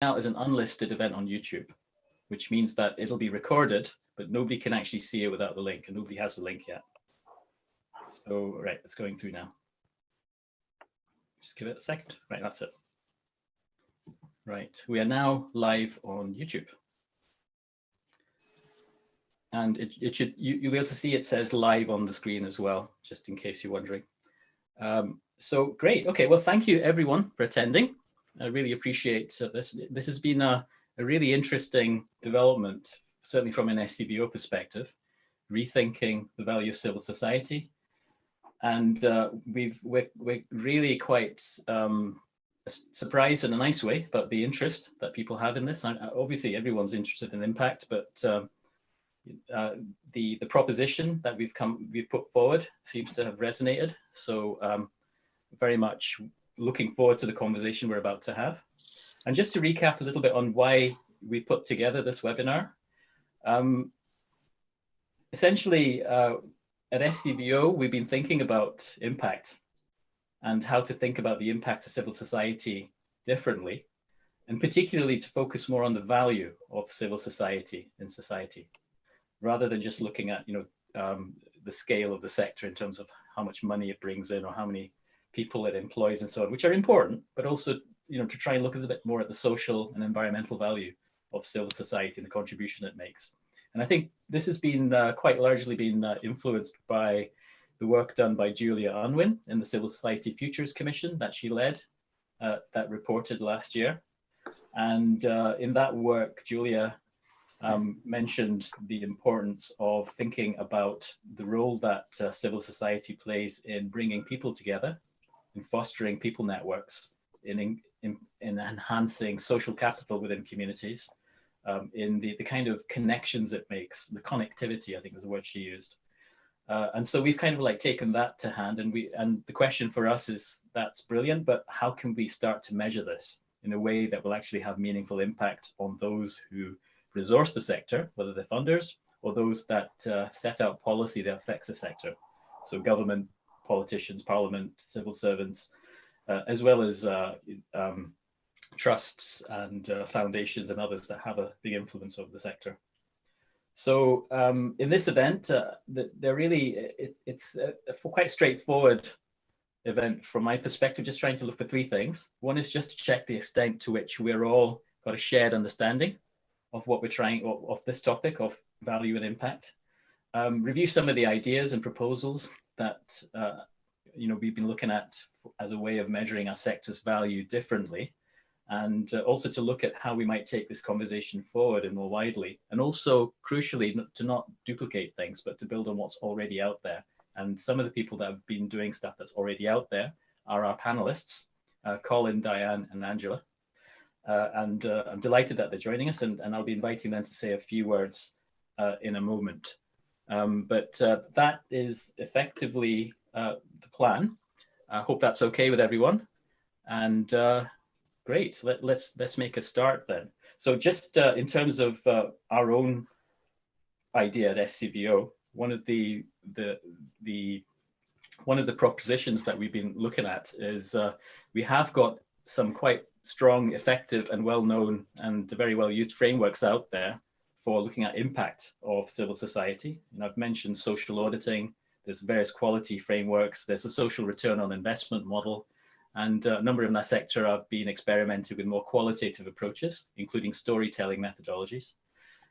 out as an unlisted event on YouTube, which means that it'll be recorded, but nobody can actually see it without the link, and nobody has the link yet. So, right, it's going through now. Just give it a second. Right, that's it. Right, we are now live on YouTube. And it should, you'll be able to see it says live on the screen as well, just in case you're wondering. So great. Okay, well, thank you everyone for attending. I really appreciate this. This has been a really interesting development, certainly from an SCVO perspective, rethinking the value of civil society. And we're really quite surprised in a nice way about the interest that people have in this. Obviously, everyone's interested in impact, but the proposition that we've put forward seems to have resonated. So very much looking forward to the conversation we're about to have. And just to recap a little bit on why we put together this webinar. Essentially, at SCVO, we've been thinking about impact and how to think about the impact of civil society differently, and particularly to focus more on the value of civil society in society, rather than just looking at the scale of the sector in terms of how much money it brings in or how many people it employs and so on, which are important, but also to try and look a little bit more at the social and environmental value of civil society and the contribution it makes. And I think this has been quite largely been influenced by the work done by Julia Unwin in the Civil Society Futures Commission that she led, that reported last year. And in that work, Julia mentioned the importance of thinking about the role that civil society plays in bringing people together, in fostering people networks, in enhancing social capital within communities, in the kind of connections it makes, the connectivity, I think is the word she used. And so we've kind of like taken that to hand, and the question for us is, that's brilliant, but how can we start to measure this in a way that will actually have meaningful impact on those who resource the sector, whether they're funders or those that set out policy that affects the sector. So government, politicians, parliament, civil servants, as well as trusts and foundations and others that have a big influence over the sector. So in this event, it's a quite straightforward event from my perspective, just trying to look for three things. One is just to check the extent to which we're all got a shared understanding of what we're trying, of this topic of value and impact. Review some of the ideas and proposals that we've been looking at as a way of measuring our sector's value differently, and also to look at how we might take this conversation forward and more widely, and also crucially to not duplicate things, but to build on what's already out there. And some of the people that have been doing stuff that's already out there are our panelists, Colin, Diane, and Angela. And I'm delighted that they're joining us, and I'll be inviting them to say a few words in a moment. But that is effectively the plan. I hope that's okay with everyone. And great, let's make a start then. So just in terms of our own idea at SCVO, one of the propositions that we've been looking at is we have got some quite strong, effective, and well-known and very well-used frameworks out there for looking at impact of civil society. And I've mentioned social auditing, there's various quality frameworks, there's a social return on investment model, and a number in that sector have been experimented with more qualitative approaches, including storytelling methodologies.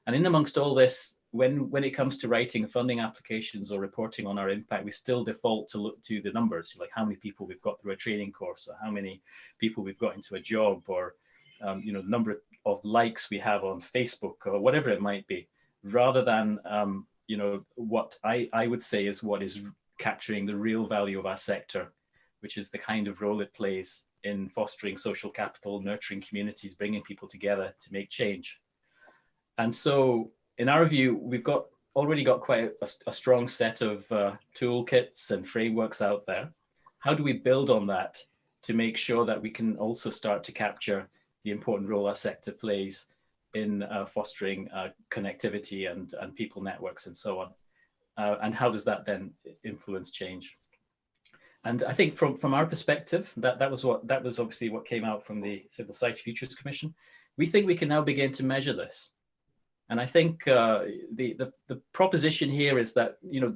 And in amongst all this, when it comes to writing funding applications or reporting on our impact, we still default to look to the numbers, like how many people we've got through a training course, or how many people we've got into a job, or the number of likes we have on Facebook, or whatever it might be, rather than what I would say is what is capturing the real value of our sector, which is the kind of role it plays in fostering social capital, nurturing communities, bringing people together to make change. And so in our view, we've already got quite a strong set of toolkits and frameworks out there. How do we build on that to make sure that we can also start to capture the important role our sector plays in fostering connectivity and people networks and so on? And how does that then influence change? And I think from our perspective, that was obviously what came out from the Civil Society Futures Commission. we think we can now begin to measure this. And I think the proposition here is that, you know,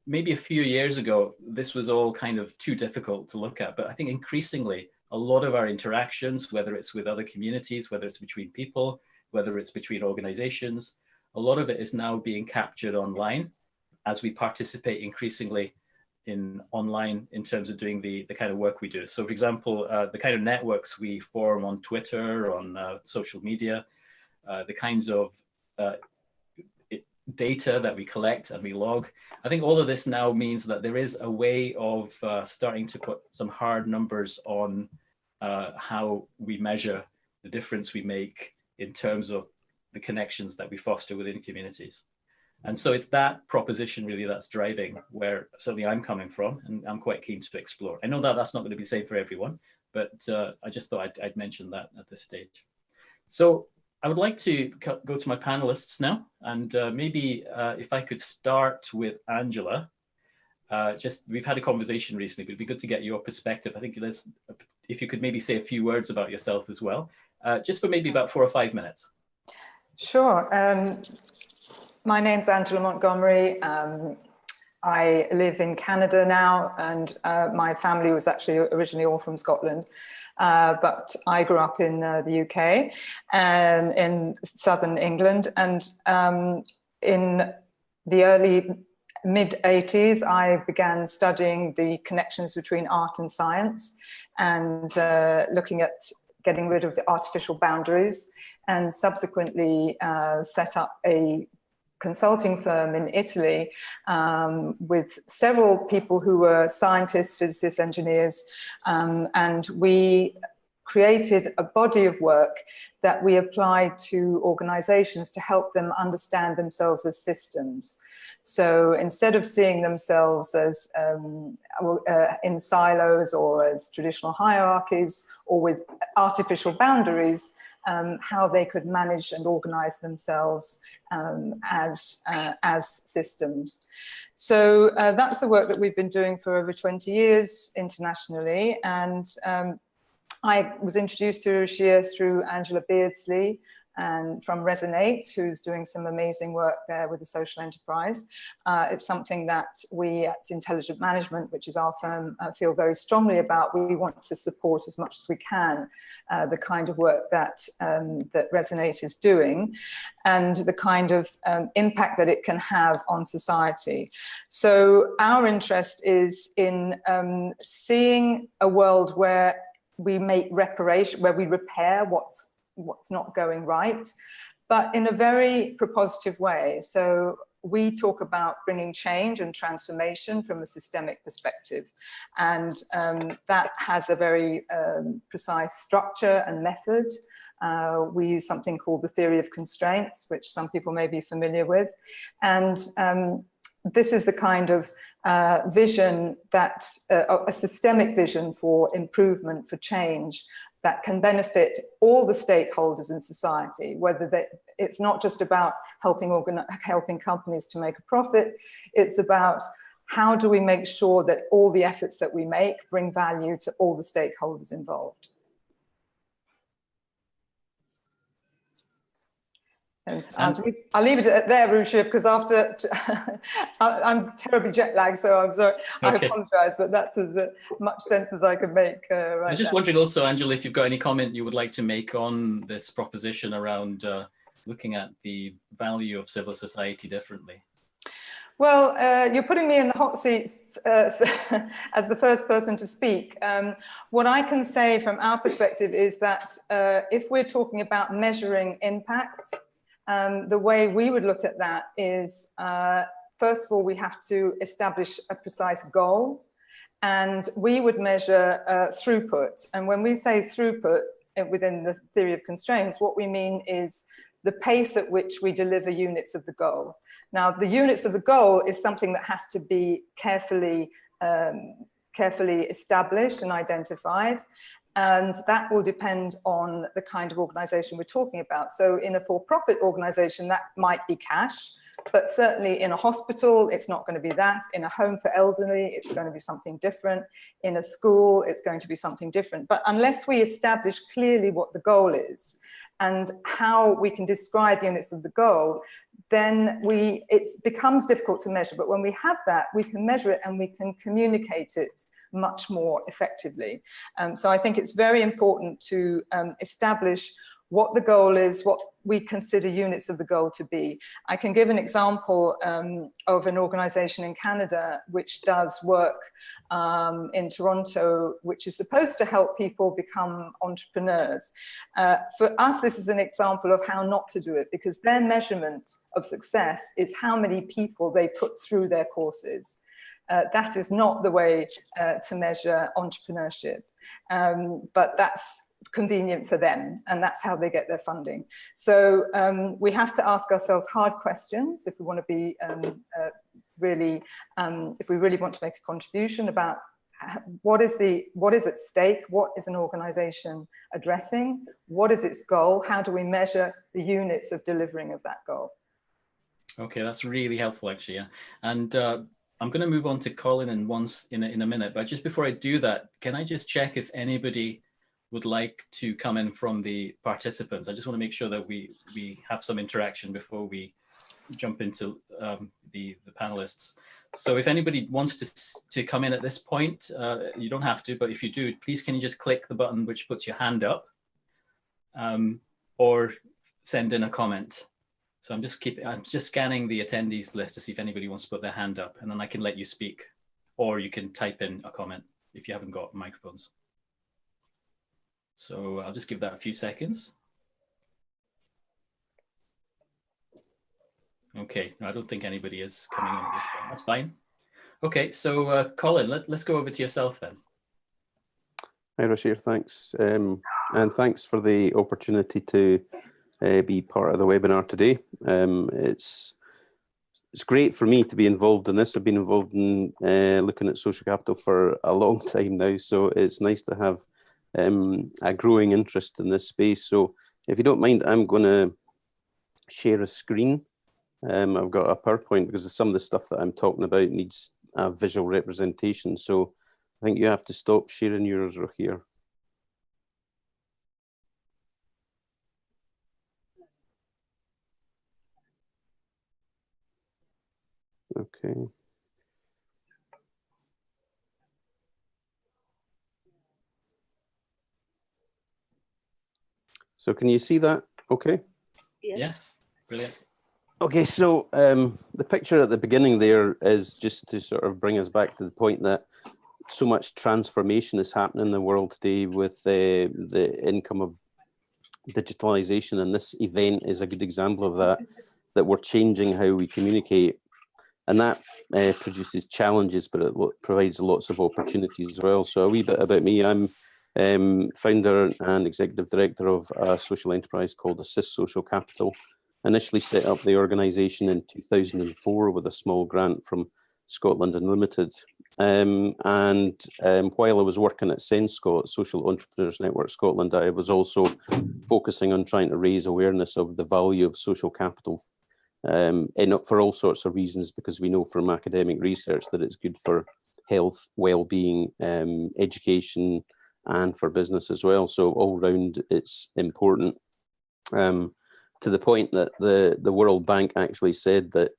maybe a few years ago, this was all kind of too difficult to look at. But I think increasingly, a lot of our interactions, whether it's with other communities, whether it's between people, whether it's between organizations, a lot of it is now being captured online as we participate increasingly in online in terms of doing the kind of work we do. So for example, the kind of networks we form on Twitter, on social media, the kinds of data that we collect and we log. I think all of this now means that there is a way of starting to put some hard numbers on how we measure the difference we make in terms of the connections that we foster within communities. And so it's that proposition really that's driving where certainly I'm coming from, and I'm quite keen to explore. I know that that's not going to be the same for everyone, but I just thought I'd mention that at this stage. So I would like to go to my panelists now, and maybe if I could start with Angela. We've had a conversation recently, but it'd be good to get your perspective. I think if you could maybe say a few words about yourself as well, just for maybe about 4 or 5 minutes. Sure. My name's Angela Montgomery. I live in Canada now, and my family was actually originally all from Scotland. But I grew up in the UK and in southern England. And in the early mid-80s, I began studying the connections between art and science and looking at getting rid of the artificial boundaries, and subsequently set up a consulting firm in Italy with several people who were scientists, physicists, engineers, and we created a body of work that we applied to organizations to help them understand themselves as systems. So instead of seeing themselves as in silos or as traditional hierarchies or with artificial boundaries, how they could manage and organize themselves as systems. So that's the work that we've been doing for over 20 years internationally. And I was introduced to Ruchir through Angela Beardsley and from Resonate, who's doing some amazing work there with the social enterprise. It's something that we at Intelligent Management, which is our firm, feel very strongly about. We want to support as much as we can the kind of work that, that Resonate is doing and the kind of impact that it can have on society. So our interest is in seeing a world where we make reparation, where we repair what's not going right, but in a very propositive way. So we talk about bringing change and transformation from a systemic perspective. And that has a very precise structure and method. We use something called the theory of constraints, which some people may be familiar with. And this is the kind of vision that, a systemic vision for improvement, for change, that can benefit all the stakeholders in society, whether it's not just about helping companies to make a profit, it's about how do we make sure that all the efforts that we make bring value to all the stakeholders involved. And I'll leave it there, Ruchir, because after I'm terribly jet lagged, so I'm sorry. Okay. I apologise, but that's as much sense as I could make. Right I was just wondering also, Angela, if you've got any comment you would like to make on this proposition around looking at the value of civil society differently. Well, you're putting me in the hot seat as the first person to speak. What I can say from our perspective is that if we're talking about measuring impact, the way we would look at that is, first of all, we have to establish a precise goal, and we would measure throughput. And when we say throughput within the theory of constraints, what we mean is the pace at which we deliver units of the goal. Now, the units of the goal is something that has to be carefully established and identified. And that will depend on the kind of organization we're talking about. So in a for-profit organization, that might be cash, but certainly in a hospital, it's not going to be that. In a home for elderly, it's going to be something different. In a school, it's going to be something different. But unless we establish clearly what the goal is and how we can describe units of the goal, then it becomes difficult to measure. But when we have that, we can measure it and we can communicate it much more effectively. So I think it's very important to establish what the goal is, what we consider units of the goal to be. I can give an example of an organization in Canada which does work in Toronto, which is supposed to help people become entrepreneurs. For us, this is an example of how not to do it, because their measurement of success is how many people they put through their courses. That is not the way to measure entrepreneurship, but that's convenient for them, and that's how they get their funding. So we have to ask ourselves hard questions if we want to be if we really want to make a contribution about what is at stake, what is an organization addressing, what is its goal, how do we measure the units of delivering of that goal. Okay, that's really helpful, actually. Yeah. And I'm going to move on to Colin in a minute, but just before I do that, can I just check if anybody would like to come in from the participants? I just want to make sure that we have some interaction before we jump into the panelists. So if anybody wants to come in at this point, you don't have to, but if you do, please can you just click the button which puts your hand up, or send in a comment. So I'm just scanning the attendees list to see if anybody wants to put their hand up, and then I can let you speak, or you can type in a comment if you haven't got microphones. So I'll just give that a few seconds. Okay, no, I don't think anybody is coming in at this point. That's fine. Okay, so Colin, let's go over to yourself then. Hi, Rashir, thanks. And thanks for the opportunity to be part of the webinar today. It's great for me to be involved in this. I've been involved in looking at social capital for a long time now, so it's nice to have a growing interest in this space. So if you don't mind, I'm going to share a screen. I've got a PowerPoint because some of the stuff that I'm talking about needs a visual representation. So I think you have to stop sharing yours or here. Okay. So can you see that? Okay. Yes, brilliant. Okay, so the picture at the beginning there is just to sort of bring us back to the point that so much transformation is happening in the world today with the income of digitalization, and this event is a good example of that we're changing how we communicate, and that produces challenges, but it provides lots of opportunities as well. So a wee bit about me. I'm founder and executive director of a social enterprise called Assist Social Capital. Initially set up the organisation in 2004 with a small grant from Scotland Unlimited. And while I was working at SENSCOT, Social Entrepreneurs Network Scotland, I was also focusing on trying to raise awareness of the value of social capital, and for all sorts of reasons, because we know from academic research that it's good for health, well-being, education, and for business as well. So all round, it's important. To the point that the World Bank actually said that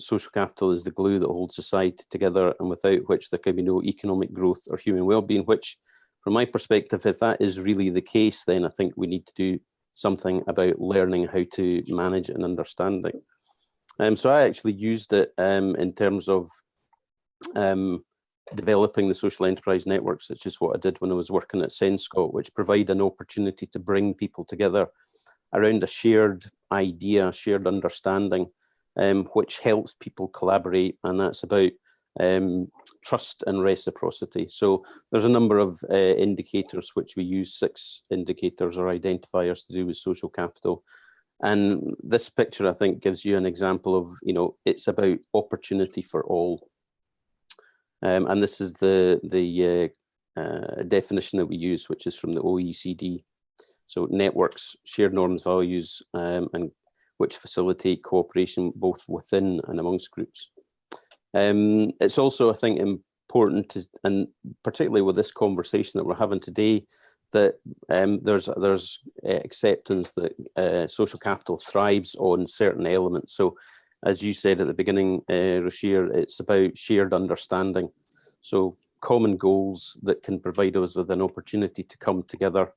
social capital is the glue that holds society together, and without which there can be no economic growth or human well-being, which, from my perspective, if that is really the case, then I think we need to do something about learning how to manage it and understanding. So I actually used it in terms of developing the social enterprise networks, which is what I did when I was working at SENSCOT, which provide an opportunity to bring people together around a shared idea, shared understanding, which helps people collaborate, and that's about trust and reciprocity. So there's a number of indicators which we use, 6 indicators or identifiers to do with social capital. And this picture, I think, gives you an example of, it's about opportunity for all. And this is the definition that we use, which is from the OECD. So networks, shared norms, values, and which facilitate cooperation both within and amongst groups. It's also, I think, important to, and particularly with this conversation that we're having today, that there's acceptance that social capital thrives on certain elements. So as you said at the beginning, Roshir, it's about shared understanding. So common goals that can provide us with an opportunity to come together.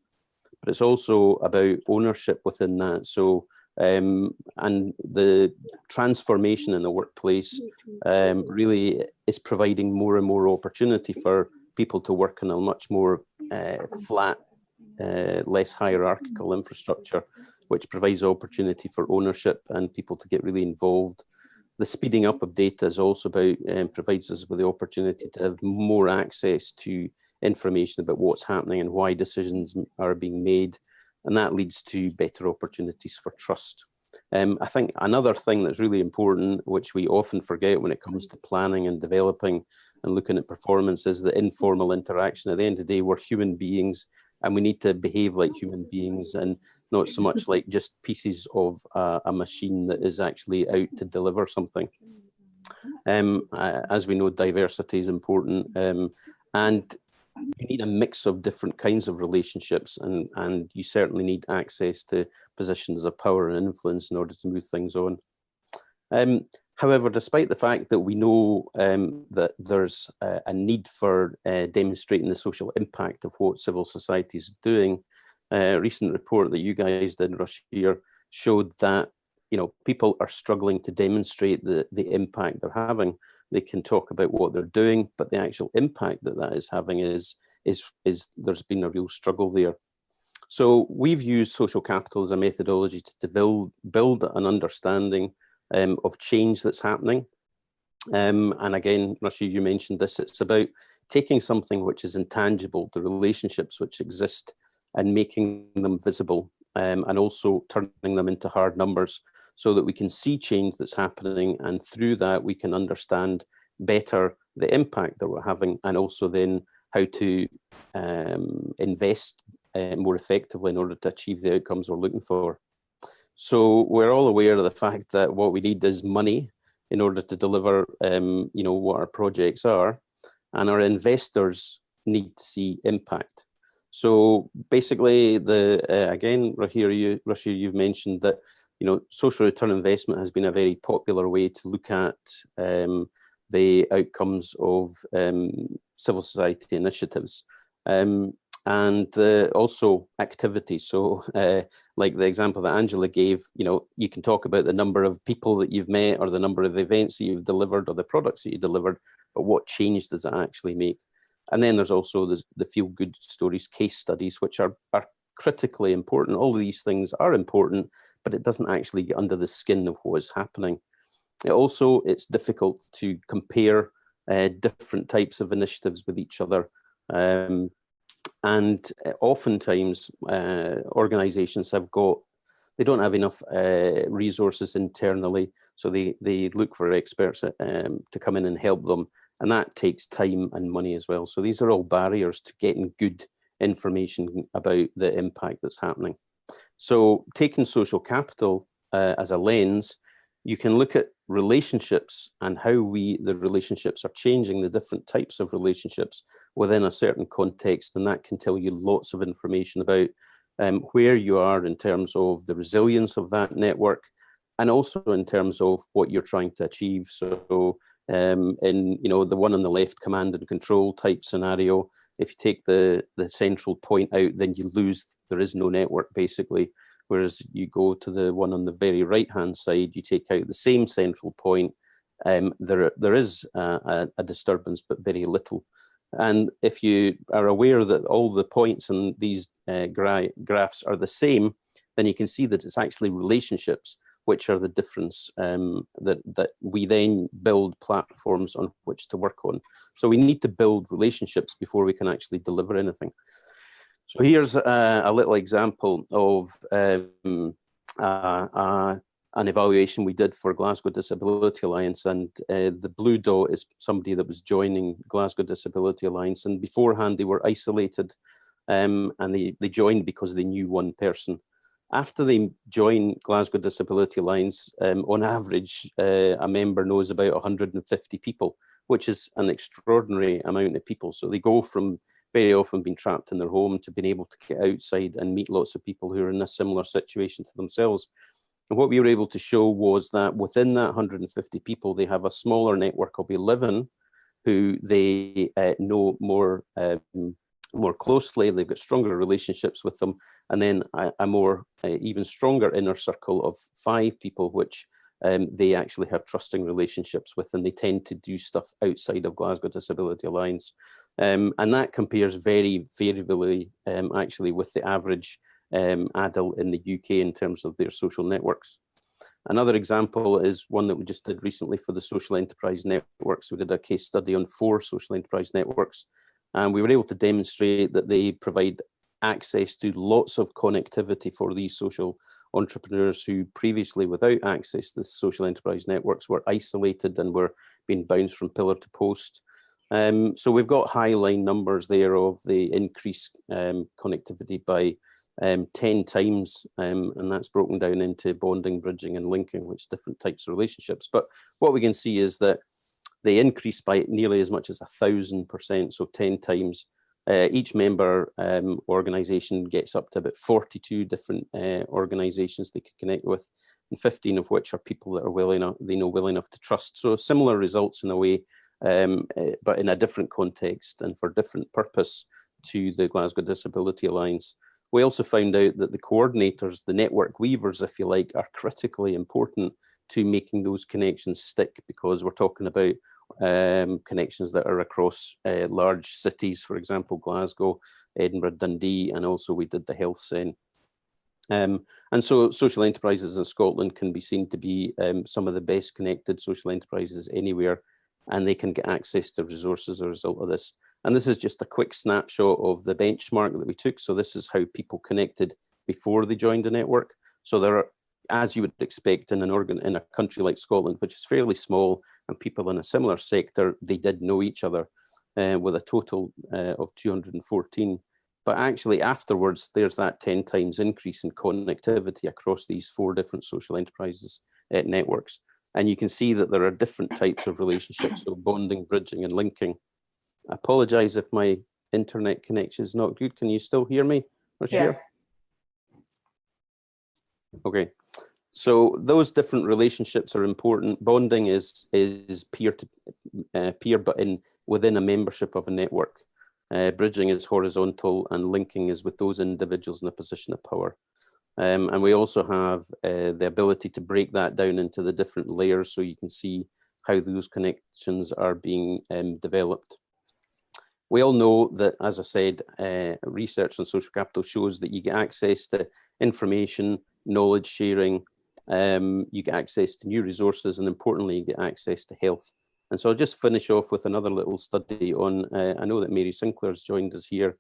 But it's also about ownership within that. So, and the transformation in the workplace really is providing more and more opportunity for people to work in a much more flat, less hierarchical infrastructure, which provides opportunity for ownership and people to get really involved. The speeding up of data is also about, provides us with the opportunity to have more access to information about what's happening and why decisions are being made. And that leads to better opportunities for trust. I think another thing that's really important, which we often forget when it comes to planning and developing and looking at performance, is the informal interaction. At the end of the day, we're human beings and we need to behave like human beings and not so much like just pieces of a machine that is actually out to deliver something. As we know, diversity is important, and you need a mix of different kinds of relationships, and you certainly need access to positions of power and influence in order to move things on. However, despite the fact that we know that there's a need for demonstrating the social impact of what civil society is doing, a recent report that you guys did, Roshir, showed that people are struggling to demonstrate the impact they're having. They can talk about what they're doing, but the actual impact that is having is there's been a real struggle there. So we've used social capital as a methodology to build an understanding of change that's happening. And again, Rashid, you mentioned this, it's about taking something which is intangible, the relationships which exist, and making them visible, and also turning them into hard numbers so that we can see change that's happening, and through that we can understand better the impact that we're having, and also then how to invest more effectively in order to achieve the outcomes we're looking for. So we're all aware of the fact that what we need is money in order to deliver what our projects are, and our investors need to see impact. So basically, again, Rashir, you've mentioned that social return investment has been a very popular way to look at the outcomes of civil society initiatives, and also activity. So like the example that Angela gave, you can talk about the number of people that you've met or the number of events that you've delivered or the products that you delivered, but what change does it actually make? And then there's also the feel-good stories, case studies, which are critically important. All of these things are important, but it doesn't actually get under the skin of what is happening. It's difficult to compare different types of initiatives with each other. And oftentimes organizations they don't have enough resources internally, so they look for experts to come in and help them, and that takes time and money as well. So these are all barriers to getting good information about the impact that's happening. So taking social capital as a lens, you can look at relationships and how the relationships are changing, the different types of relationships within a certain context, and that can tell you lots of information about where you are in terms of the resilience of that network, and also in terms of what you're trying to achieve. So in the one on the left, command and control type scenario, if you take the central point out, then there is no network basically. Whereas you go to the one on the very right-hand side, you take out the same central point, there is a disturbance, but very little. And if you are aware that all the points in these graphs are the same, then you can see that it's actually relationships which are the difference, that we then build platforms on which to work on. So we need to build relationships before we can actually deliver anything. So here's a little example of a an evaluation we did for Glasgow Disability Alliance, and the blue dot is somebody that was joining Glasgow Disability Alliance, and beforehand they were isolated, and they joined because they knew one person. After they join Glasgow Disability Alliance, on average, a member knows about 150 people, which is an extraordinary amount of people. So they go from very often being trapped in their home to being able to get outside and meet lots of people who are in a similar situation to themselves. And what we were able to show was that within that 150 people, they have a smaller network of 11 who they know more closely. They've got stronger relationships with them, and then a more even stronger inner circle of 5 people, which they actually have trusting relationships with, and they tend to do stuff outside of Glasgow Disability Alliance. And that compares very favorably actually with the average adult in the UK in terms of their social networks. Another example is one that we just did recently for the social enterprise networks. We did a case study on 4 social enterprise networks, and we were able to demonstrate that they provide access to lots of connectivity for these social entrepreneurs who previously, without access to the social enterprise networks, were isolated and were being bounced from pillar to post. So we've got high line numbers there of the increased connectivity by 10 times, and that's broken down into bonding, bridging, and linking, which different types of relationships. But what we can see is that they increase by nearly as much as 1,000%, so 10 times. Each member organisation gets up to about 42 different organisations they could connect with, and 15 of which are people that are well enough to trust. So similar results in a way, but in a different context and for different purpose to the Glasgow Disability Alliance. We also found out that the coordinators, the network weavers, if you like, are critically important to making those connections stick, because we're talking about connections that are across large cities, for example, Glasgow, Edinburgh, Dundee, and also we did the health sen. And so social enterprises in Scotland can be seen to be some of the best connected social enterprises anywhere, and they can get access to resources as a result of this. And this is just a quick snapshot of the benchmark that we took. So this is how people connected before they joined the network. So there are, as you would expect in a country like Scotland, which is fairly small, and people in a similar sector, they did know each other with a total of 214. But actually afterwards, there's that 10 times increase in connectivity across these 4 different social enterprises networks. And you can see that there are different types of relationships, so bonding, bridging, and linking. I apologize if my internet connection is not good. Can you still hear me? Yes. Okay. So those different relationships are important. Bonding is peer to peer, but within a membership of a network. Bridging is horizontal, and linking is with those individuals in a position of power. And we also have the ability to break that down into the different layers, so you can see how those connections are being developed. We all know that, as I said, research on social capital shows that you get access to information, knowledge sharing, you get access to new resources, and importantly, you get access to health. And so I'll just finish off with another little study on, I know that Mary Sinclair's joined us here,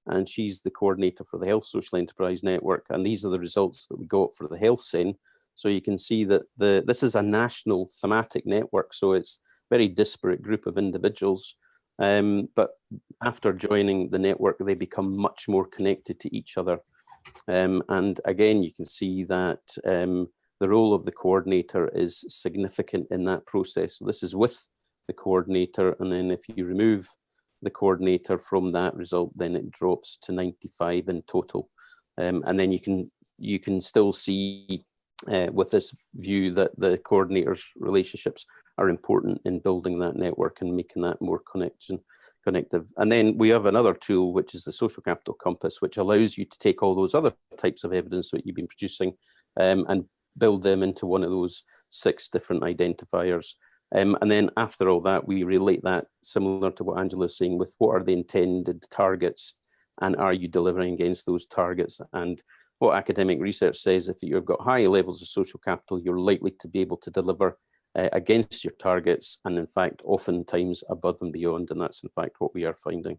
and she's the coordinator for the Health Social Enterprise Network. And these are the results that we got for the Health Sen. So you can see that this is a national thematic network. So it's a very disparate group of individuals. But after joining the network, they become much more connected to each other. And again, you can see that the role of the coordinator is significant in that process. So this is with the coordinator, and then if you remove the coordinator from that result, then it drops to 95 in total. And then you can still see with this view that the coordinator's relationships are important in building that network and making that more connective. And then we have another tool, which is the Social Capital Compass, which allows you to take all those other types of evidence that you've been producing and build them into one of those 6 different identifiers. And then after all that, we relate that, similar to what Angela is saying, with what are the intended targets, and are you delivering against those targets? And what academic research says, if you've got high levels of social capital, you're likely to be able to deliver against your targets, and in fact, oftentimes above and beyond, and that's in fact what we are finding.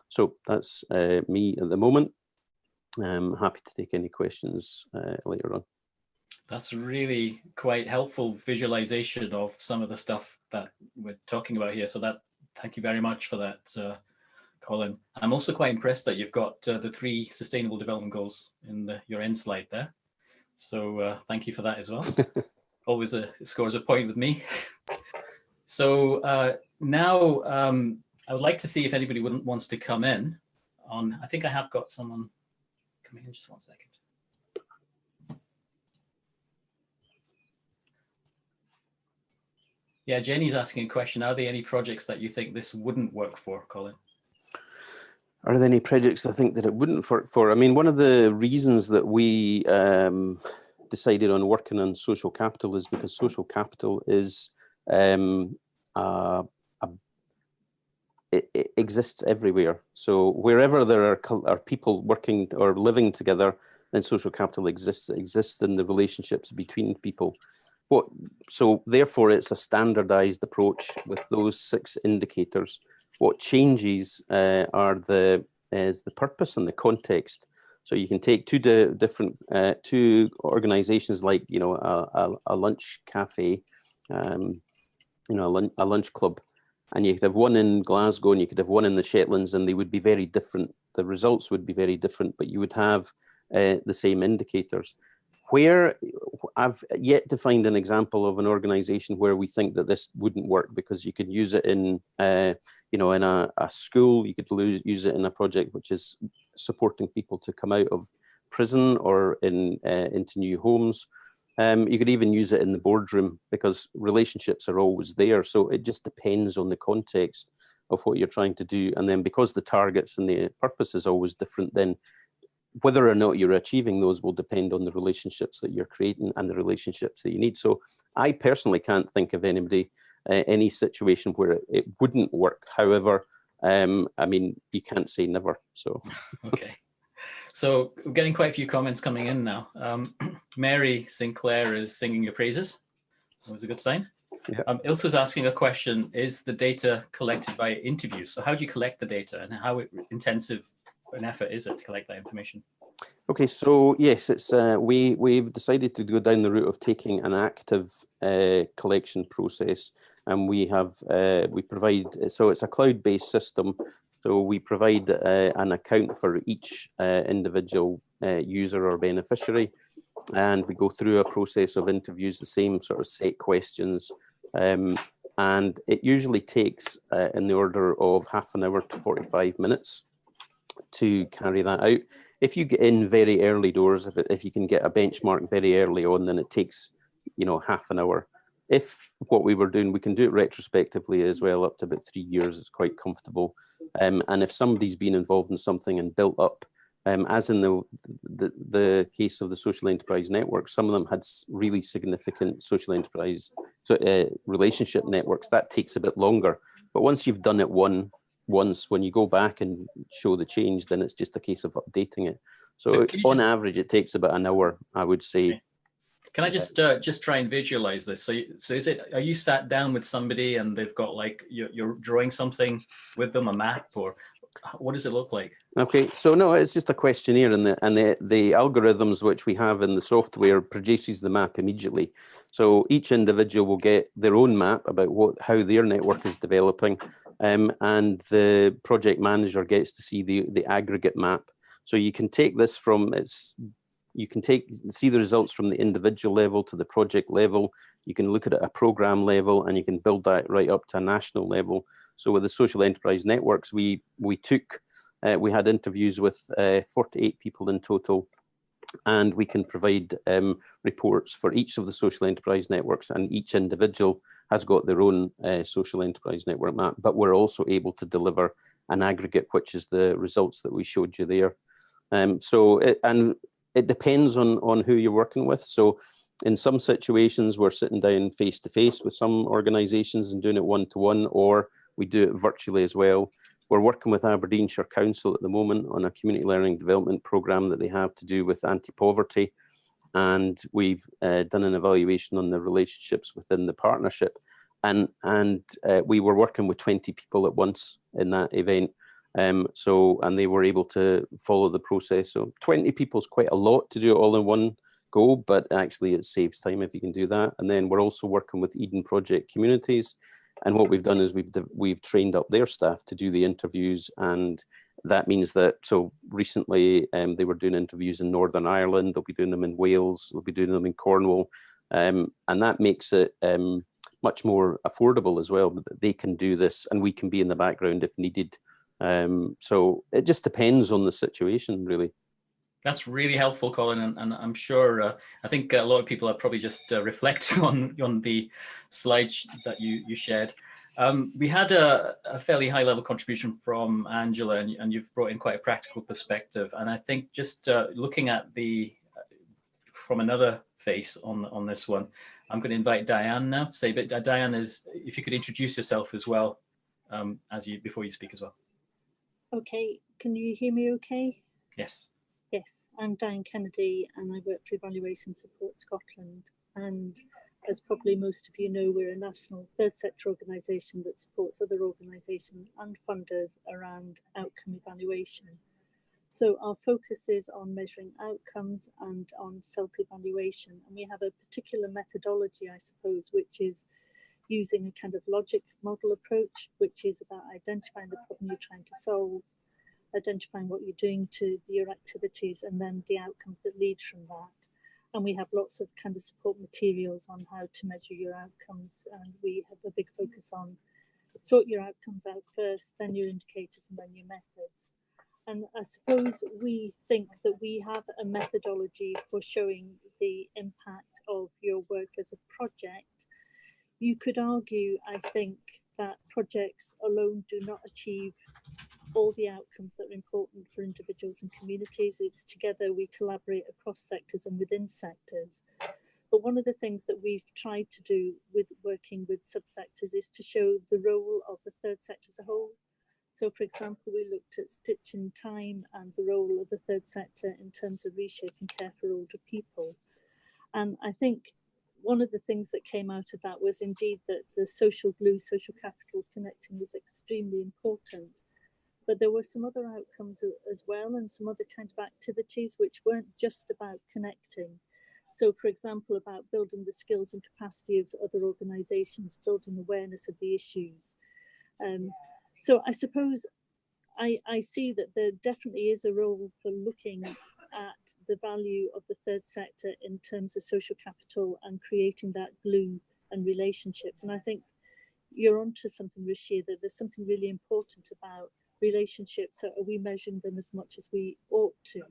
So that's me at the moment. I'm happy to take any questions later on. That's really quite helpful visualization of some of the stuff that we're talking about here. So thank you very much for that, Colin. I'm also quite impressed that you've got the 3 Sustainable Development Goals in your end slide there. So thank you for that as well. Always scores a point with me. So now I would like to see if anybody wants to come in on, I think I have got someone coming in, just 1 second. Yeah, Jenny's asking a question. Are there any projects that you think this wouldn't work for, Colin? Are there any projects I think that it wouldn't work for? I mean, one of the reasons that we decided on working on social capital is because social capital is it exists everywhere. So wherever there are people working or living together, then social capital exists in the relationships between people. So therefore, it's a standardized approach with those 6 indicators. What changes is the purpose and the context. So you can take two organizations like, you know, a lunch cafe, you know, a lunch club, and you could have one in Glasgow and you could have one in the Shetlands, and they would be very different. The results would be very different, but you would have the same indicators. Where I've yet to find an example of an organization where we think that this wouldn't work, because you could use it in, you know, in a school. You could use it in a project which is supporting people to come out of prison or into new homes. You could even use it in the boardroom, because relationships are always there. So it just depends on the context of what you're trying to do. And then because the targets and the purpose is always different, then whether or not you're achieving those will depend on the relationships that you're creating and the relationships that you need. So I personally can't think of any situation where it wouldn't work. However, I mean, you can't say never. So okay. So we're getting quite a few comments coming in now. Mary Sinclair is singing your praises. That was a good sign. Yeah. Ilsa's asking a question: is the data collected by interviews? So how do you collect the data, and how intensive an effort is it to collect that information? Okay, so yes, it's we've decided to go down the route of taking an active collection process, and we provide, so it's a cloud-based system. So we provide an account for each individual user or beneficiary, and we go through a process of interviews, the same sort of set questions, and it usually takes in the order of half an hour to 45 minutes to carry that out. If you get in very early doors, if you can get a benchmark very early on, then it takes, you know, half an hour. If what we were doing, we can do it retrospectively as well, up to about 3 years. It's quite comfortable. And if somebody's been involved in something and built up, as in the case of the social enterprise network, some of them had really significant social enterprise relationship networks. That takes a bit longer. But once you've done it once, when you go back and show the change, then it's just a case of updating it. So on average, it takes about an hour, I would say. Okay. Can I just try and visualize this? So are you sat down with somebody and they've got, like, you're drawing something with them, a map, or what does it look like? Okay, so no, it's just a questionnaire, and the algorithms which we have in the software produces the map immediately. So each individual will get their own map about how their network is developing, and the project manager gets to see the aggregate map. So you can take this see the results from the individual level to the project level. You can look at it at a program level, and you can build that right up to a national level. So with the social enterprise networks, we had interviews with 48 people in total, and we can provide reports for each of the social enterprise networks, and each individual has got their own social enterprise network map, but we're also able to deliver an aggregate, which is the results that we showed you there. It depends on who you're working with. So in some situations, we're sitting down face-to-face with some organizations and doing it one-to-one, or we do it virtually as well. We're working with Aberdeenshire Council at the moment on a community learning development programme that they have to do with anti-poverty. And we've done an evaluation on the relationships within the partnership. And we were working with 20 people at once in that event. And they were able to follow the process. So 20 people is quite a lot to do it all in one go, but actually it saves time if you can do that. And then we're also working with Eden Project Communities. And what we've done is we've trained up their staff to do the interviews, and that means that, so recently they were doing interviews in Northern Ireland, they'll be doing them in Wales, they'll be doing them in Cornwall, and that makes it much more affordable as well, that they can do this and we can be in the background if needed. So it just depends on the situation, really. That's really helpful, Colin, and I'm sure, I think a lot of people are probably just reflecting on the slides that you shared. We had a fairly high-level contribution from Angela, and you've brought in quite a practical perspective. And I think just looking at from another face on this one, I'm going to invite Diane now to say, but Diane, if you could introduce yourself as well before you speak as well. Okay, can you hear me okay? Yes. Yes, I'm Diane Kennedy and I work for Evaluation Support Scotland. And as probably most of you know, we're a national third sector organisation that supports other organisations and funders around outcome evaluation. So our focus is on measuring outcomes and on self-evaluation. And we have a particular methodology, I suppose, which is using a kind of logic model approach, which is about identifying the problem you're trying to solve, identifying what you're doing to your activities, and then the outcomes that lead from that. And we have lots of kind of support materials on how to measure your outcomes. And we have a big focus on sort your outcomes out first, then your indicators, and then your methods. And I suppose we think that we have a methodology for showing the impact of your work as a project. You could argue, I think, that projects alone do not achieve all the outcomes that are important for individuals and communities. It's together we collaborate across sectors and within sectors. But one of the things that we've tried to do with working with subsectors is to show the role of the third sector as a whole. So, for example, we looked at Stitch in Time and the role of the third sector in terms of reshaping care for older people. And I think one of the things that came out of that was indeed that the social glue, social capital connecting was extremely important. But there were some other outcomes as well, and some other kind of activities which weren't just about connecting. So, for example, about building the skills and capacity of other organisations, building awareness of the issues. So I suppose I see that there definitely is a role for looking at the value of the third sector in terms of social capital and creating that glue and relationships. And I think you're onto something, Rashia, that there's something really important about relationships. So are we measuring them as much as we ought to?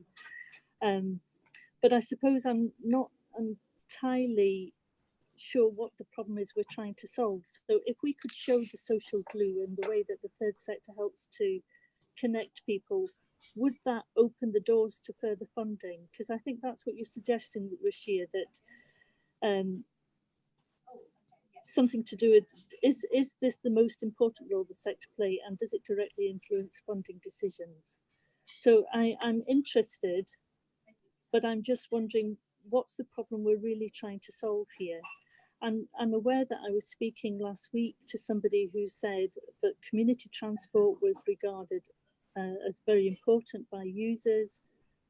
But I suppose I'm not entirely sure what the problem is we're trying to solve. So if we could show the social glue and the way that the third sector helps to connect people, would that open the doors to further funding? Because I think that's what you're suggesting, Rashia, that something to do with, is this the most important role the sector play, and does it directly influence funding decisions? So I'm interested, but I'm just wondering, what's the problem we're really trying to solve here? And I'm aware that I was speaking last week to somebody who said that community transport was regarded as very important by users,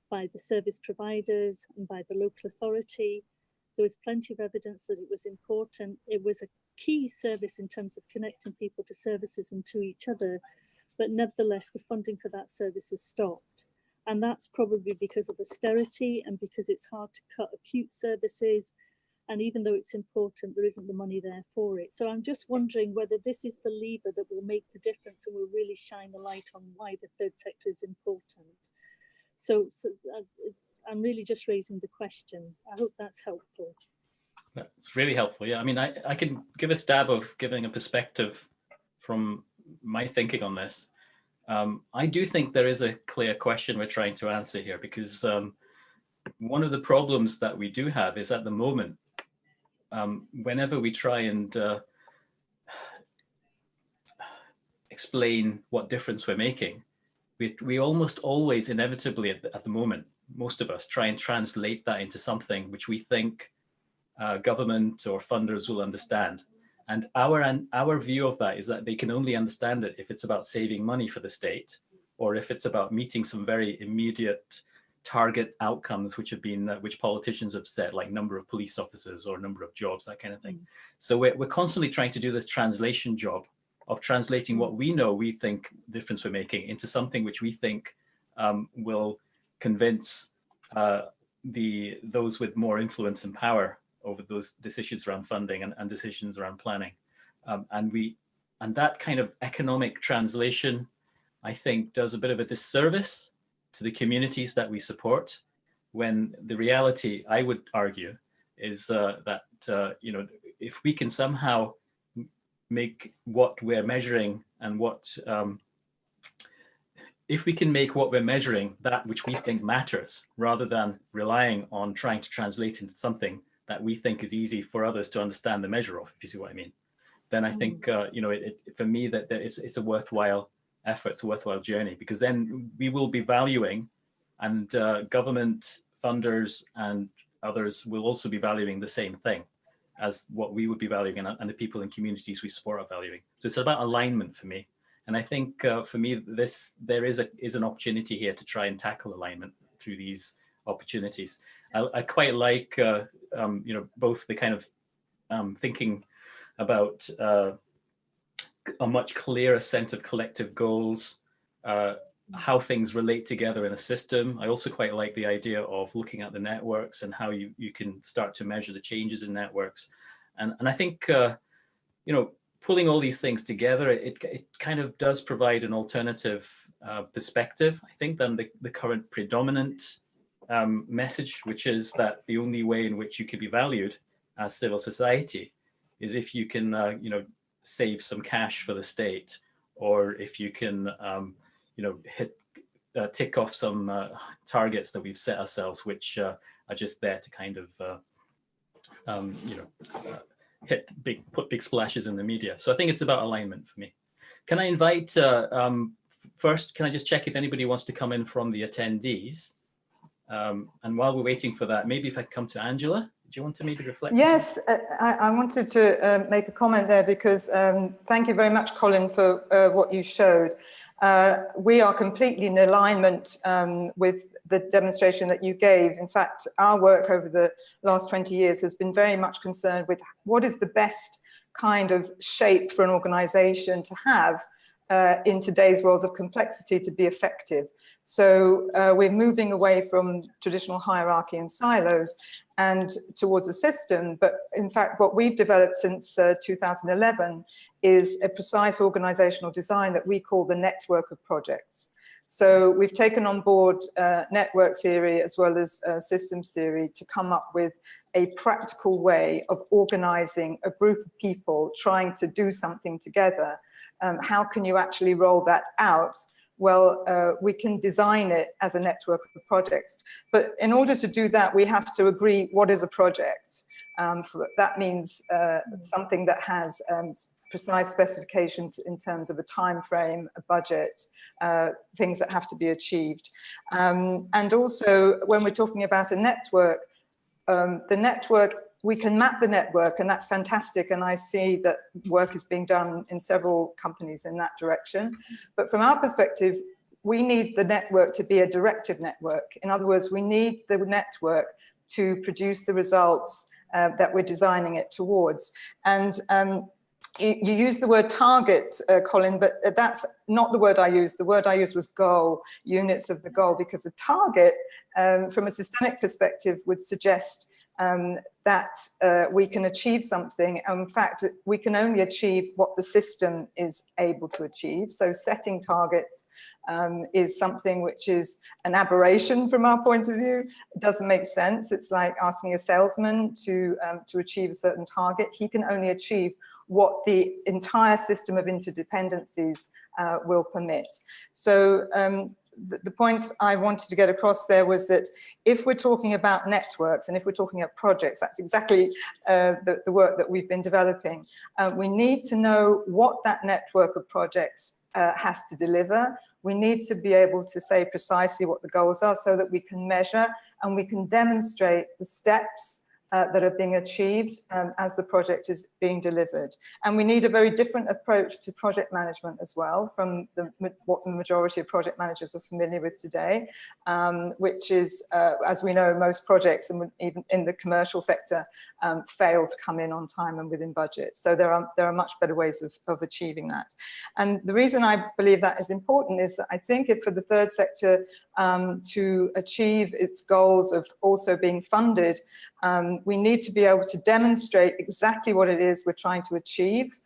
by the service providers, and by the local authority. There was plenty of evidence that it was important. It was a key service in terms of connecting people to services and to each other, but nevertheless, the funding for that service has stopped. And that's probably because of austerity and because it's hard to cut acute services. And even though it's important, there isn't the money there for it. So I'm just wondering whether this is the lever that will make the difference and will really shine a light on why the third sector is important. So I'm really just raising the question. I hope that's helpful. It's really helpful. Yeah, I mean, I can give a stab of giving a perspective from my thinking on this. I do think there is a clear question we're trying to answer here, because one of the problems that we do have is at the moment, whenever we try and explain what difference we're making, we almost always inevitably at the moment, most of us try and translate that into something which we think government or funders will understand. And our view of that is that they can only understand it if it's about saving money for the state, or if it's about meeting some very immediate target outcomes which have been which politicians have set, like number of police officers or number of jobs, that kind of thing. So we're constantly trying to do this translation job of translating what we know we think difference we're making into something which we think will convince those with more influence and power over those decisions around funding and decisions around planning. And that kind of economic translation, I think, does a bit of a disservice to the communities that we support, when the reality, I would argue, is that if we can somehow make what we're measuring and if we can make what we're measuring that which we think matters, rather than relying on trying to translate into something that we think is easy for others to understand the measure of, if you see what I mean, then I think, for me, that it's a worthwhile effort, it's a worthwhile journey, because then we will be valuing, and government funders and others will also be valuing the same thing as what we would be valuing, and the people in communities we support are valuing. So it's about alignment for me. And I think for me, there is an opportunity here to try and tackle alignment through these opportunities. I quite like, both the kind of thinking about a much clearer set of collective goals, how things relate together in a system. I also quite like the idea of looking at the networks and how you can start to measure the changes in networks. And I think, pulling all these things together, it kind of does provide an alternative perspective, I think, than the current predominant message, which is that the only way in which you can be valued as civil society is if you can, save some cash for the state, or if you can, tick off some targets that we've set ourselves, which are just there to kind of, put big splashes in the media. So I think it's about alignment for me. Can I invite, first, can I just check if anybody wants to come in from the attendees? And while we're waiting for that, maybe if I come to Angela, do you want to maybe reflect? Yes, I wanted to make a comment there, because thank you very much, Colin, for what you showed. We are completely in alignment with the demonstration that you gave. In fact, our work over the last 20 years has been very much concerned with what is the best kind of shape for an organization to have in today's world of complexity to be effective. So we're moving away from traditional hierarchy and silos and towards a system. But in fact, what we've developed since 2011 is a precise organizational design that we call the network of projects. So we've taken on board network theory as well as systems theory to come up with a practical way of organizing a group of people trying to do something together. How can you actually roll that out? Well, we can design it as a network of projects. But in order to do that, we have to agree what is a project. That means something that has precise specifications in terms of a time frame, a budget, things that have to be achieved. And also, when we're talking about a network, we can map the network, and that's fantastic. And I see that work is being done in several companies in that direction. But from our perspective, we need the network to be a directed network. In other words, we need the network to produce the results that we're designing it towards. And you use the word target, Colin, but that's not the word I used. The word I used was goal, units of the goal, because a target, from a systemic perspective, would suggest that we can achieve something. In fact, we can only achieve what the system is able to achieve. So setting targets is something which is an aberration from our point of view. It doesn't make sense. It's like asking a salesman to achieve a certain target. He can only achieve what the entire system of interdependencies will permit. So the point I wanted to get across there was that if we're talking about networks and if we're talking about projects, that's exactly the work that we've been developing. We need to know what that network of projects has to deliver. We need to be able to say precisely what the goals are so that we can measure and we can demonstrate the steps that are being achieved as the project is being delivered. And we need a very different approach to project management as well from what the majority of project managers are familiar with today, which is, as we know, most projects, and even in the commercial sector, fail to come in on time and within budget. So there are much better ways of achieving that. And the reason I believe that is important is that I think if for the third sector to achieve its goals of also being funded, we need to be able to demonstrate exactly what it is we're trying to achieve,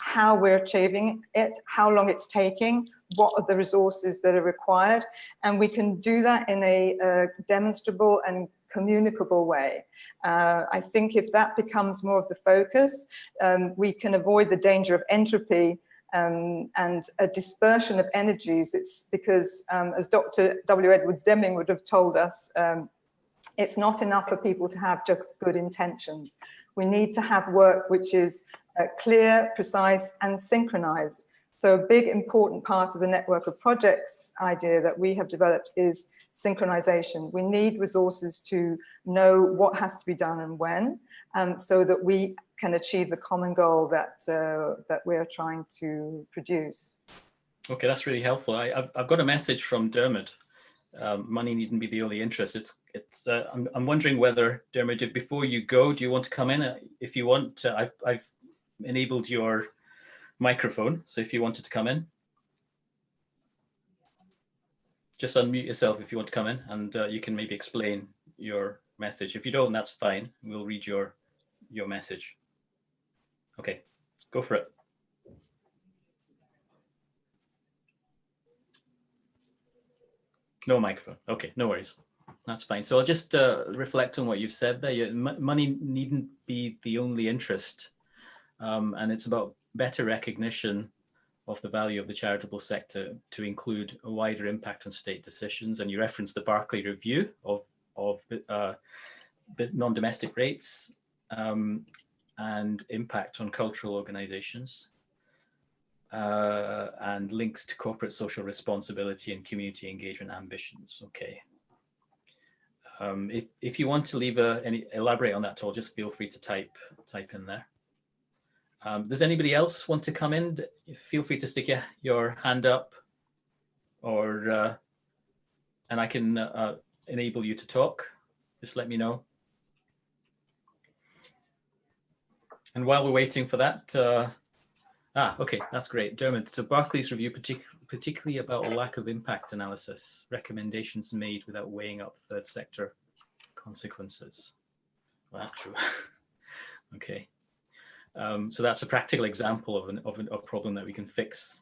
how we're achieving it, how long it's taking, what are the resources that are required, and we can do that in a demonstrable and communicable way. I think if that becomes more of the focus, we can avoid the danger of entropy and a dispersion of energies. It's because, as Dr. W. Edwards Deming would have told us, it's not enough for people to have just good intentions. We need to have work which is clear, precise, and synchronized. So a big important part of the network of projects idea that we have developed is synchronization. We need resources to know what has to be done and when, so that we can achieve the common goal that we're trying to produce. Okay, that's really helpful. I've got a message from Dermot. Money needn't be the only interest. I'm wondering whether, Dermot, before you go, do you want to come in? If you want, I've enabled your microphone, so if you wanted to come in, just unmute yourself if you want to come in, and you can maybe explain your message. If you don't, that's fine. We'll read your message. Okay, go for it. No microphone. Okay, no worries. That's fine. So I'll just reflect on what you've said there. Money needn't be the only interest, and it's about better recognition of the value of the charitable sector to include a wider impact on state decisions. And you referenced the Barclay review of non-domestic rates and impact on cultural organizations. And links to corporate social responsibility and community engagement ambitions. Okay. If you want to leave elaborate on that at all, just feel free to type in there. Does anybody else want to come in? Feel free to stick your hand up, or and I can enable you to talk. Just let me know. And while we're waiting for that, okay, that's great. Dermot, so Barclay's review, particularly about a lack of impact analysis, recommendations made without weighing up third sector consequences. Well, that's true. Okay. So that's a practical example of a problem that we can fix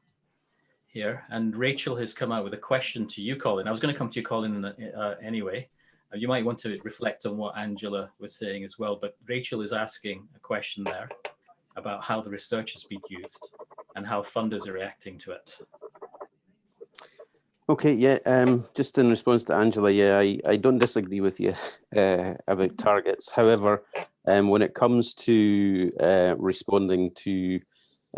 here. And Rachel has come out with a question to you, Colin. I was going to come to you, Colin, anyway. You might want to reflect on what Angela was saying as well, but Rachel is asking a question there about how the research has been used and how funders are reacting to it. Okay, yeah, just in response to Angela, yeah, I don't disagree with you about targets. However, when it comes to responding to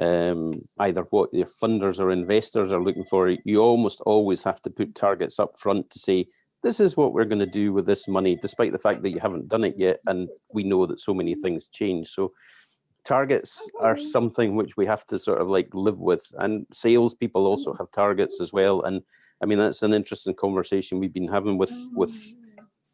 either what your funders or investors are looking for, you almost always have to put targets up front to say, this is what we're going to do with this money, despite the fact that you haven't done it yet, and we know that so many things change. So targets are something which we have to sort of like live with, and salespeople also have targets as well. And I mean, that's an interesting conversation we've been having with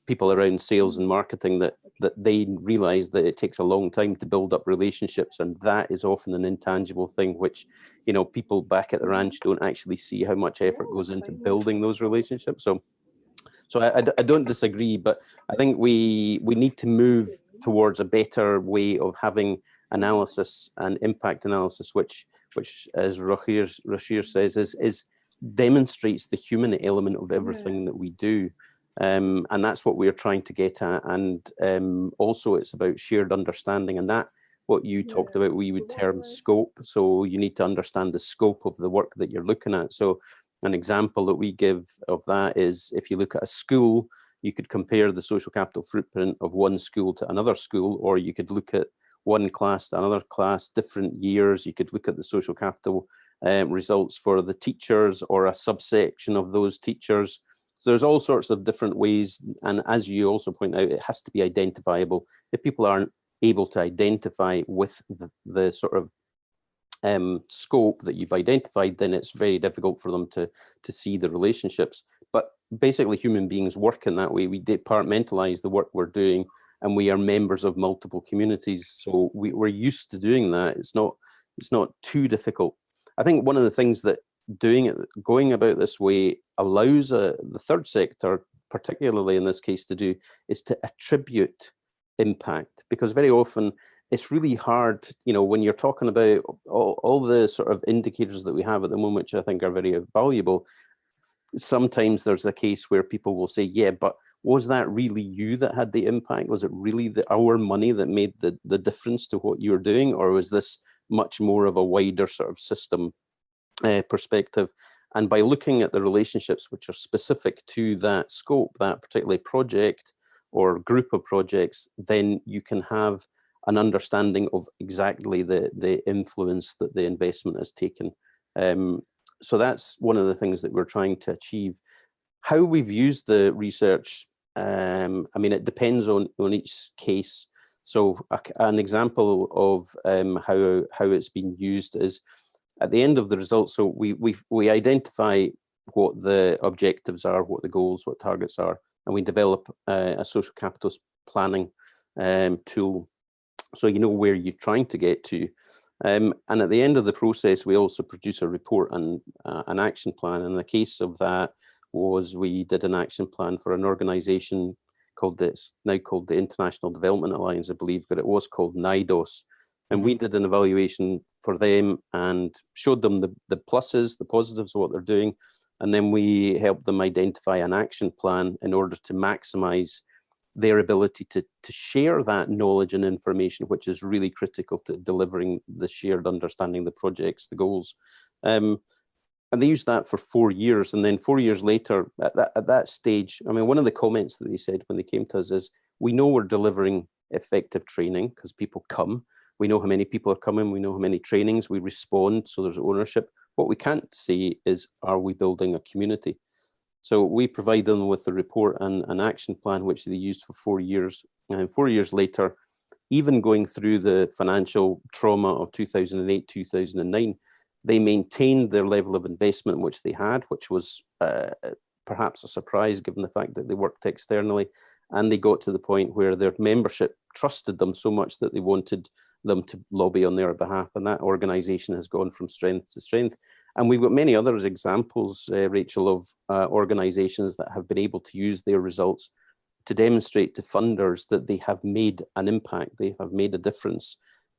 people around sales and marketing, that they realize that it takes a long time to build up relationships, and that is often an intangible thing which, you know, people back at the ranch don't actually see how much effort goes into building those relationships. So I don't disagree, but I think we need to move towards a better way of having analysis and impact analysis, which as Rashir says, is demonstrates the human element of everything that we do. And that's what we're trying to get at. And also it's about shared understanding, and that what you talked about, we would term scope. So you need to understand the scope of the work that you're looking at. So an example that we give of that is, if you look at a school, you could compare the social capital footprint of one school to another school, or you could look at one class to another class, different years. You could look at the social capital results for the teachers or a subsection of those teachers. So there's all sorts of different ways, and as you also point out, it has to be identifiable. If people aren't able to identify with the sort of scope that you've identified, then it's very difficult for them to see the relationships. But basically, human beings work in that way. We departmentalize the work we're doing, and we are members of multiple communities. So we're used to doing that. It's not too difficult. I think one of the things that going about this way allows the third sector, particularly in this case, to do is to attribute impact, because very often it's really hard, when you're talking about all the sort of indicators that we have at the moment, which I think are very valuable. Sometimes there's a case where people will say, yeah, but was that really you that had the impact? Was it really our money that made the difference to what you're doing? Or was this much more of a wider sort of system perspective? And by looking at the relationships which are specific to that scope, that particular project or group of projects, then you can have an understanding of exactly the influence that the investment has taken. So that's one of the things that we're trying to achieve. How we've used the research, I mean, it depends on each case. So an example of how it's been used is at the end of the results. So we identify what the objectives are, what the goals, what targets are, and we develop a social capital planning tool, so you know where you're trying to get to. And at the end of the process, we also produce a report and an action plan. And the case of that was we did an action plan for an organization now called the International Development Alliance, I believe, but it was called NIDOS. And we did an evaluation for them and showed them the pluses, the positives of what they're doing. And then we helped them identify an action plan in order to maximize their ability to share that knowledge and information, which is really critical to delivering the shared understanding, the projects, the goals. And they used that for 4 years. And then 4 years later, at that stage, I mean, one of the comments that they said when they came to us is, we know we're delivering effective training because people come. We know how many people are coming. We know how many trainings. We respond, so there's ownership. What we can't say is, are we building a community? So we provide them with the report and an action plan, which they used for 4 years. And 4 years later, even going through the financial trauma of 2008, 2009, they maintained their level of investment which they had, which was perhaps a surprise given the fact that they worked externally. And they got to the point where their membership trusted them so much that they wanted them to lobby on their behalf. And that organization has gone from strength to strength. And we've got many other examples, Rachel, of organizations that have been able to use their results to demonstrate to funders that they have made an impact, they have made a difference.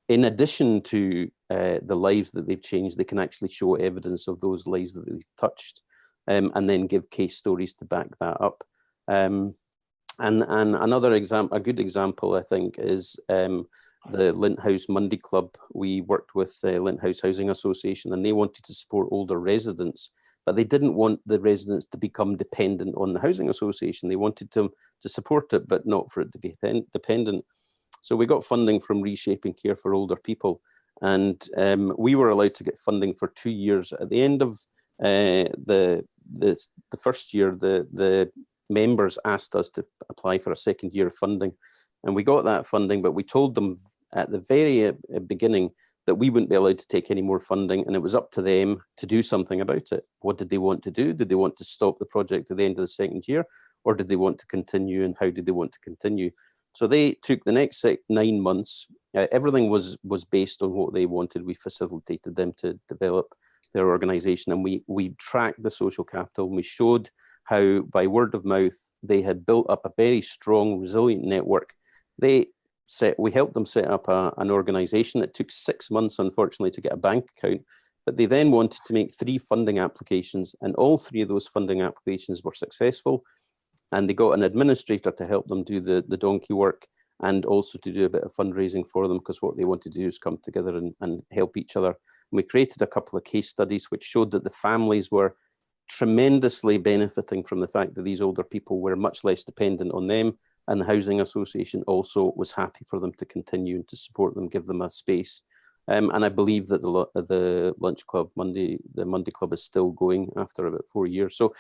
In addition to the lives that they've changed, they can actually show evidence of those lives that they've touched, and then give case stories to back that up. And another example, a good example, I think, is the Lint House Monday Club. We worked with the Lint House Housing Association, and they wanted to support older residents, but they didn't want the residents to become dependent on the housing association. They wanted them to support it, but not for it to be dependent. So we got funding from Reshaping Care for Older People, and we were allowed to get funding for 2 years. At the end of the first year, the members asked us to apply for a second year of funding, and we got that funding, but we told them at the very beginning that we wouldn't be allowed to take any more funding, and it was up to them to do something about it. What did they want to do? Did they want to stop the project at the end of the second year, or did they want to continue, and how did they want to continue? So they took the next 9 months. Everything was based on what they wanted. We facilitated them to develop their organization, and we tracked the social capital, and we showed how by word of mouth they had built up a very strong, resilient network. We helped them set up an organization. It took 6 months, unfortunately, to get a bank account, but they then wanted to make 3 funding applications, and all 3 of those funding applications were successful. And they got an administrator to help them do the donkey work, and also to do a bit of fundraising for them, because what they wanted to do is come together and help each other. And we created a couple of case studies which showed that the families were tremendously benefiting from the fact that these older people were much less dependent on them, and the housing association also was happy for them to continue and to support them, give them a space. And I believe that the Lunch Club the Monday Club is still going after about 4 years. So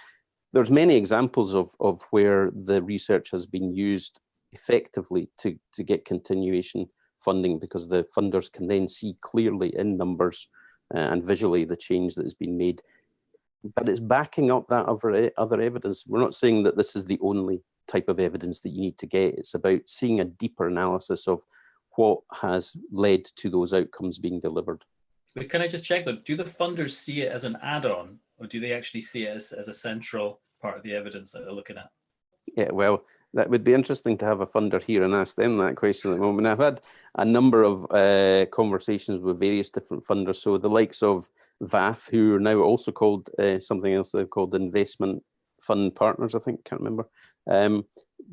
there's many examples of where the research has been used effectively to get continuation funding, because the funders can then see clearly in numbers and visually the change that has been made. But it's backing up that other evidence. We're not saying that this is the only type of evidence that you need to get. It's about seeing a deeper analysis of what has led to those outcomes being delivered. But can I just check that? Do the funders see it as an add-on, or do they actually see it as a central part of the evidence that they're looking at? Yeah, well, that would be interesting to have a funder here and ask them that question at the moment. I've had a number of conversations with various different funders. So the likes of VAF, who are now also called something else, they're called Investment Fund Partners, I think, can't remember.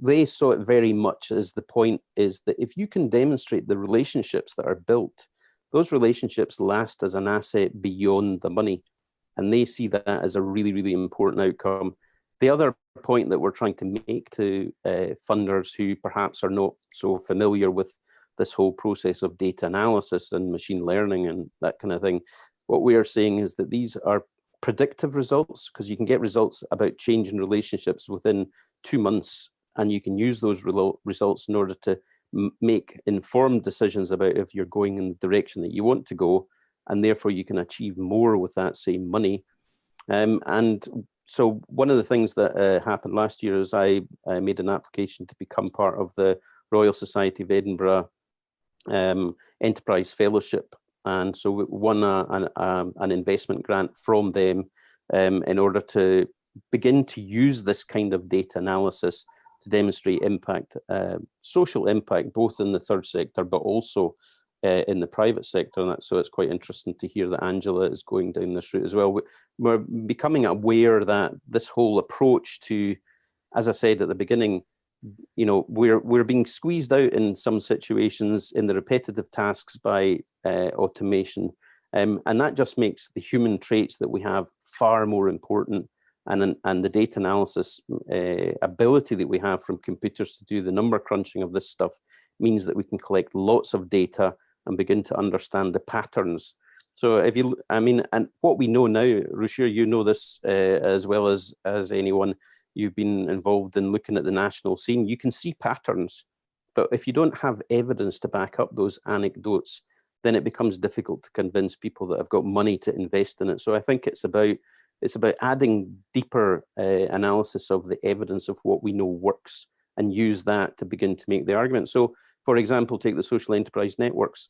They saw it very much as the point is that if you can demonstrate the relationships that are built, those relationships last as an asset beyond the money. And they see that as a really, really important outcome. The other point that we're trying to make to funders who perhaps are not so familiar with this whole process of data analysis and machine learning and that kind of thing, what we are saying is that these are predictive results, because you can get results about change in relationships within 2 months, and you can use those results in order to make informed decisions about if you're going in the direction that you want to go, and therefore you can achieve more with that same money. And so one of the things that happened last year is I made an application to become part of the Royal Society of Edinburgh Enterprise Fellowship. And so we won an investment grant from them in order to begin to use this kind of data analysis to demonstrate impact, social impact, both in the third sector, but also in the private sector. And so it's quite interesting to hear that Angela is going down this route as well. We're becoming aware that this whole approach to, as I said at the beginning, you know, we're being squeezed out in some situations in the repetitive tasks by automation. And that just makes the human traits that we have far more important. And the data analysis ability that we have from computers to do the number crunching of this stuff means that we can collect lots of data and begin to understand the patterns. So if you, I mean, and what we know now, Ruchir, you know this as well as anyone, you've been involved in looking at the national scene, you can see patterns. But if you don't have evidence to back up those anecdotes, then it becomes difficult to convince people that have got money to invest in it. So I think it's about adding deeper analysis of the evidence of what we know works and use that to begin to make the argument. So, for example, take the social enterprise networks.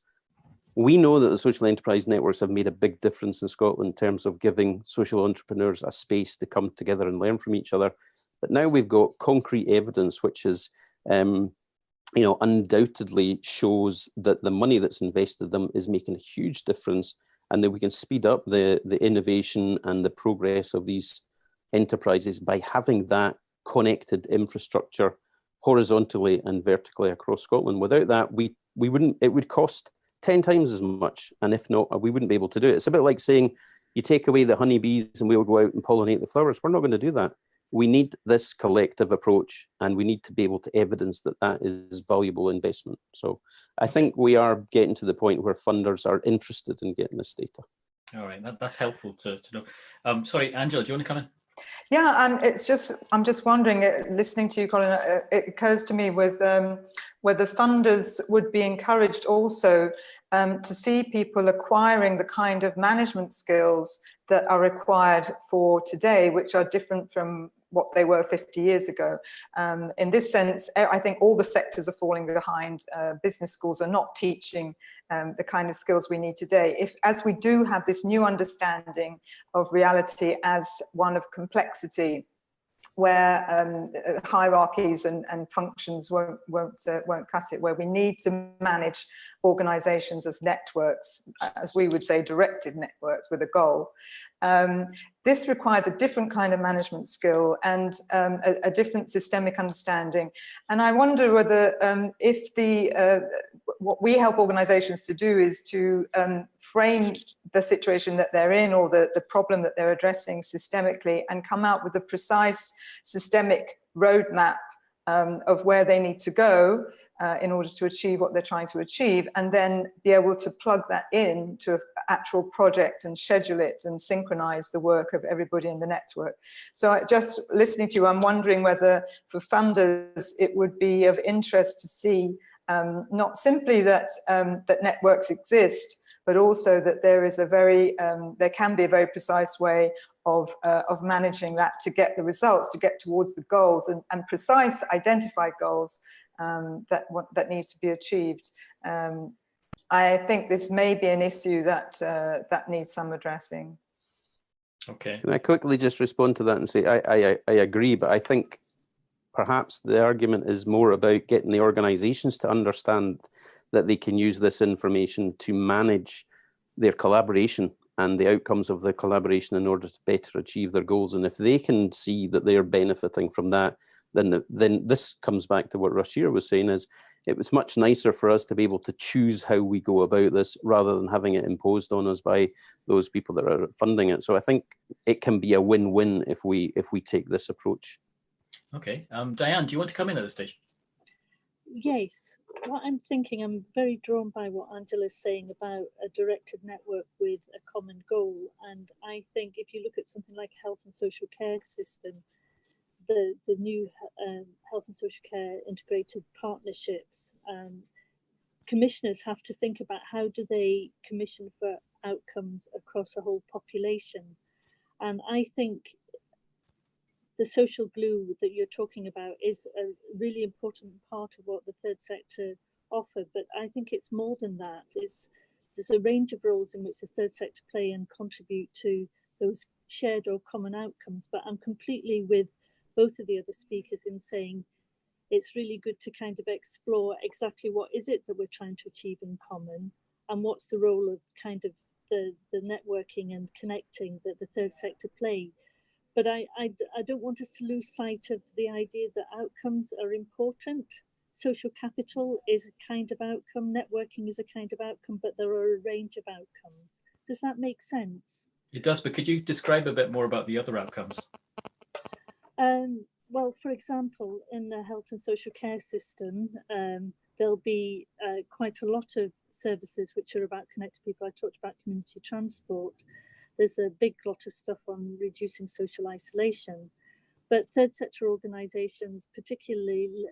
We know that the social enterprise networks have made a big difference in Scotland in terms of giving social entrepreneurs a space to come together and learn from each other. But now we've got concrete evidence, which is, you know, undoubtedly shows that the money that's invested in them is making a huge difference, and that we can speed up the innovation and the progress of these enterprises by having that connected infrastructure horizontally and vertically across Scotland. Without that, we wouldn't, it would cost 10 times as much, and if not, we wouldn't be able to do it. It's a bit like saying you take away the honeybees and we'll go out and pollinate the flowers. We're not going to do that. We need this collective approach, and we need to be able to evidence that that is valuable investment. So I think we are getting to the point where funders are interested in getting this data. All right, that's helpful to know. Sorry, Angela, do you want to come in? Yeah, I'm just wondering, listening to you, Colin, it occurs to me with whether funders would be encouraged also to see people acquiring the kind of management skills that are required for today, which are different from what they were 50 years ago. In this sense, I think all the sectors are falling behind. Business schools are not teaching the kind of skills we need today. As we do have this new understanding of reality as one of complexity, where hierarchies and functions won't cut it, where we need to manage organizations as networks, as we would say, directed networks with a goal. This requires a different kind of management skill and a different systemic understanding. And I wonder whether if what we help organizations to do is to frame the situation that they're in, or the problem that they're addressing systemically, and come out with a precise systemic roadmap of where they need to go in order to achieve what they're trying to achieve, and then be able to plug that in to an actual project and schedule it and synchronize the work of everybody in the network. So just listening to you, I'm wondering whether for funders it would be of interest to see not simply that, that networks exist, but also that there is a very, there can be a very precise way of managing that to get the results, to get towards the goals, and precise identified goals that need to be achieved. I think this may be an issue that that needs some addressing. Okay. Can I quickly just respond to that and say I agree, but I think perhaps the argument is more about getting the organizations to understand that they can use this information to manage their collaboration and the outcomes of the collaboration in order to better achieve their goals. And if they can see that they are benefiting from that, then this comes back to what Rashir was saying, is it was much nicer for us to be able to choose how we go about this rather than having it imposed on us by those people that are funding it. So I think it can be a win-win if we take this approach. Okay. Diane, do you want to come in at this stage? Yes. What I'm thinking, I'm very drawn by what Angela's saying about a directed network with a common goal. And I think if you look at something like health and social care system, the new health and social care integrated partnerships, commissioners have to think about how do they commission for outcomes across a whole population. And I think the social glue that you're talking about is a really important part of what the third sector offer, but I think it's more than that. There's a range of roles in which the third sector play and contribute to those shared or common outcomes, but I'm completely with both of the other speakers in saying it's really good to kind of explore exactly what is it that we're trying to achieve in common, and what's the role of kind of the networking and connecting that the third sector play. But I don't want us to lose sight of the idea that outcomes are important. Social capital is a kind of outcome, networking is a kind of outcome, but there are a range of outcomes. Does that make sense? It does, but could you describe a bit more about the other outcomes? Well, for example, in the health and social care system, there'll be quite a lot of services which are about connected people. I talked about community transport. There's a big lot of stuff on reducing social isolation. But third sector organisations, particularly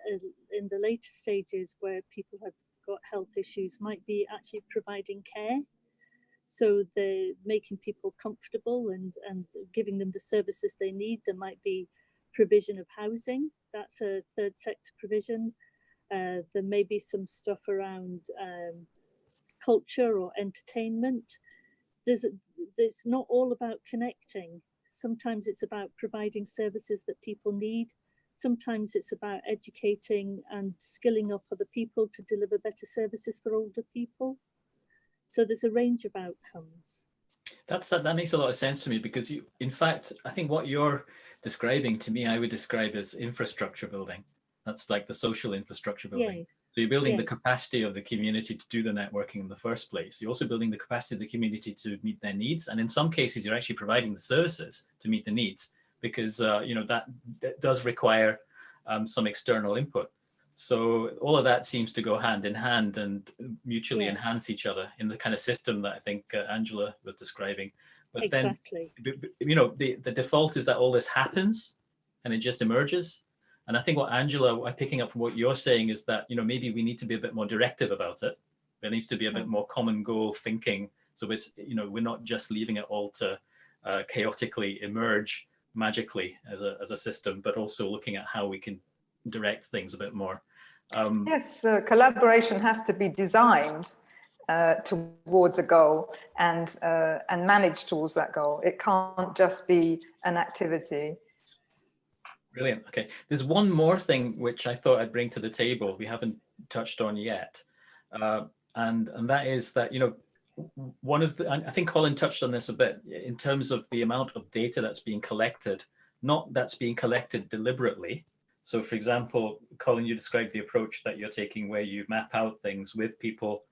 in the later stages where people have got health issues, might be actually providing care. So they're making people comfortable and giving them the services they need. There might be provision of housing. That's a third sector provision. There may be some stuff around culture or entertainment. It's not all about connecting. Sometimes it's about providing services that people need. Sometimes it's about educating and skilling up other people to deliver better services for older people. So there's a range of outcomes. That makes a lot of sense to me, because in fact, I think what you're describing to me, I would describe as infrastructure building. That's like the social infrastructure building. Yes. So you're building the Yes. capacity of the community to do the networking in the first place. You're also building the capacity of the community to meet their needs. And in some cases, you're actually providing the services to meet the needs, because that does require some external input. So all of that seems to go hand in hand and mutually enhance each other in the kind of system that I think Angela was describing. But exactly. then, the default is that all this happens and it just emerges. And I think what Angela, picking up from what you're saying, is that, maybe we need to be a bit more directive about it. There needs to be a bit more common goal thinking. So it's, we're not just leaving it all to chaotically emerge magically as a system, but also looking at how we can direct things a bit more. Yes, collaboration has to be designed towards a goal and managed towards that goal. It can't just be an activity. Brilliant. Okay, there's one more thing which I thought I'd bring to the table we haven't touched on yet, and that is that one of the, I think Colin touched on this a bit in terms of the amount of data that's being collected, not that's being collected deliberately. So, for example, Colin, you described the approach that you're taking where you map out things with people.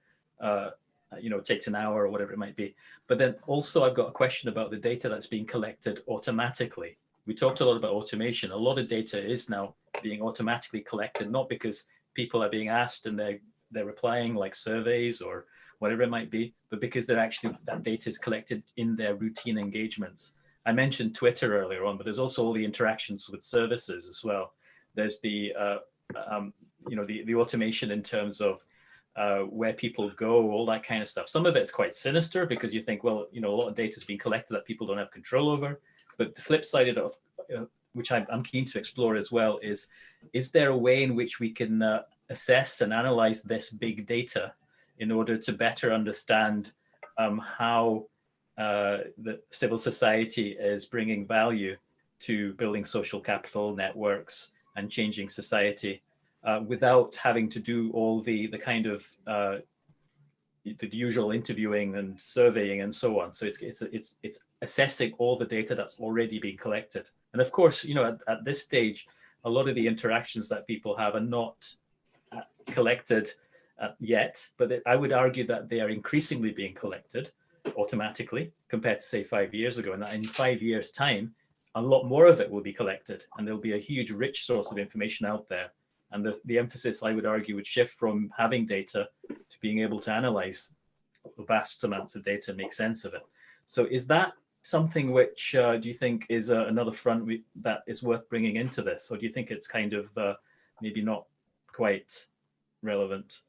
It takes an hour or whatever it might be. But then also I've got a question about the data that's being collected automatically. We talked a lot about automation. A lot of data is now being automatically collected, not because people are being asked and they're replying like surveys or whatever it might be, but because they're actually, that data is collected in their routine engagements. I mentioned Twitter earlier on, but there's also all the interactions with services as well. There's the the automation in terms of where people go, all that kind of stuff. Some of it's quite sinister because you think, well, a lot of data is being collected that people don't have control over. But the flip side of which I'm keen to explore as well is there a way in which we can assess and analyze this big data in order to better understand how the civil society is bringing value to building social capital networks and changing society without having to do all the kind of the usual interviewing and surveying and so on. So it's assessing all the data that's already been collected. And of course, at this stage, a lot of the interactions that people have are not collected yet, but I would argue that they are increasingly being collected automatically compared to, say, 5 years ago. And that in 5 years' time, a lot more of it will be collected, and there'll be a huge, rich source of information out there. And the emphasis, I would argue, would shift from having data to being able to analyze vast amounts of data and make sense of it. So is that something which do you think is another front that is worth bringing into this? Or do you think it's kind of maybe not quite relevant?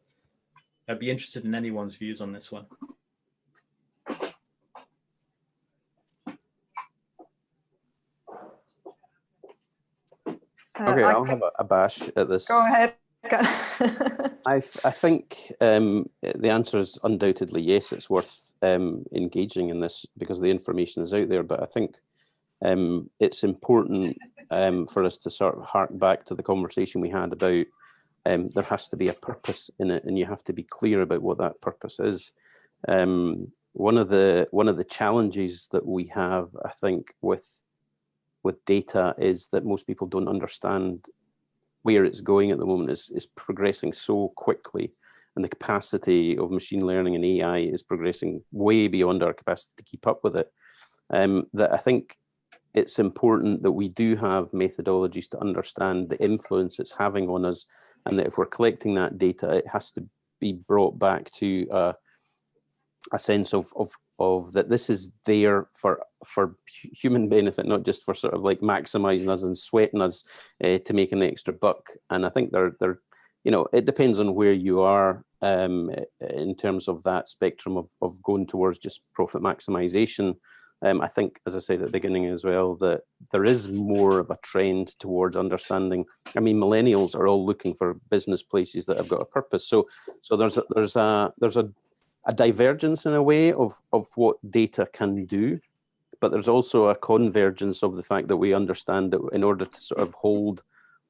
I'd be interested in anyone's views on this one. Okay, I'll have a bash at this. Go ahead. I think the answer is undoubtedly yes. It's worth engaging in this because the information is out there. But I think it's important for us to sort of hark back to the conversation we had about there has to be a purpose in it, and you have to be clear about what that purpose is. One of the challenges that we have, I think, with data is that most people don't understand where it's going at the moment. Is progressing so quickly, and the capacity of machine learning and AI is progressing way beyond our capacity to keep up with it. That I think it's important that we do have methodologies to understand the influence it's having on us, and that if we're collecting that data, it has to be brought back to a sense of that this is there for human benefit, not just for sort of like maximizing us and sweating us to make an extra buck. And I think they're it depends on where you are in terms of that spectrum of going towards just profit maximization. I think, as I said at the beginning as well, that there is more of a trend towards understanding. I mean, millennials are all looking for business places that have got a purpose. So there's a divergence in a way of what data can do, but there's also a convergence of the fact that we understand that in order to sort of hold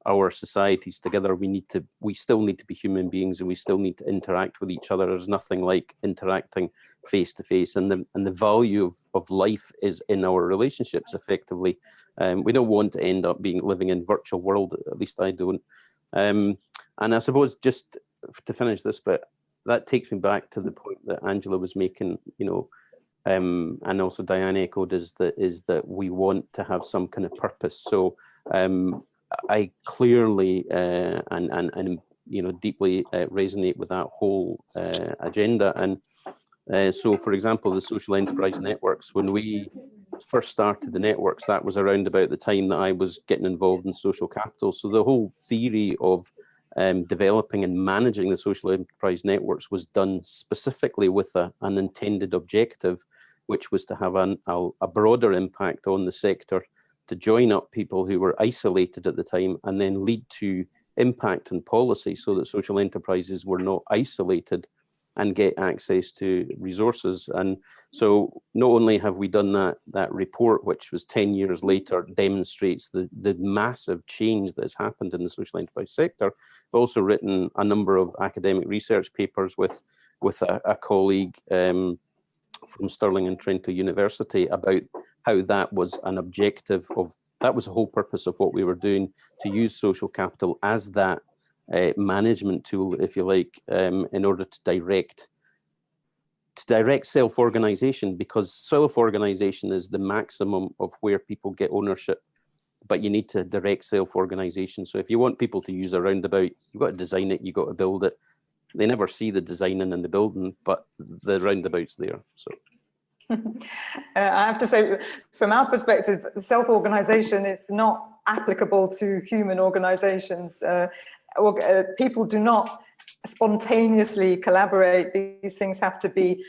our societies together, we still need to be human beings, and we still need to interact with each other. There's nothing like interacting face to face, and the value of life is in our relationships. Effectively, we don't want to end up living in virtual world. At least I don't. And I suppose just to finish this bit, that takes me back to the point that Angela was making, and also Diane echoed, is that we want to have some kind of purpose. So I clearly and deeply resonate with that whole agenda. And so, for example, the social enterprise networks, when we first started the networks, that was around about the time that I was getting involved in social capital. So the whole theory of developing and managing the social enterprise networks was done specifically with an intended objective, which was to have a broader impact on the sector, to join up people who were isolated at the time, and then lead to impact and policy so that social enterprises were not isolated and get access to resources. And so not only have we done that report, which was 10 years later, demonstrates the massive change that has happened in the social enterprise sector, we've also written a number of academic research papers with a colleague from Stirling and Trento University about how that was an objective that was the whole purpose of what we were doing, to use social capital as that management tool, if you like, in order to direct self-organization, because self-organization is the maximum of where people get ownership but you need to direct self-organization. So if you want people to use a roundabout, you've got to design it, you've got to build it. They never see the designing and the building, but the roundabout's there. So I have to say, from our perspective, self-organization is not applicable to human organizations. People do not spontaneously collaborate. These things have to be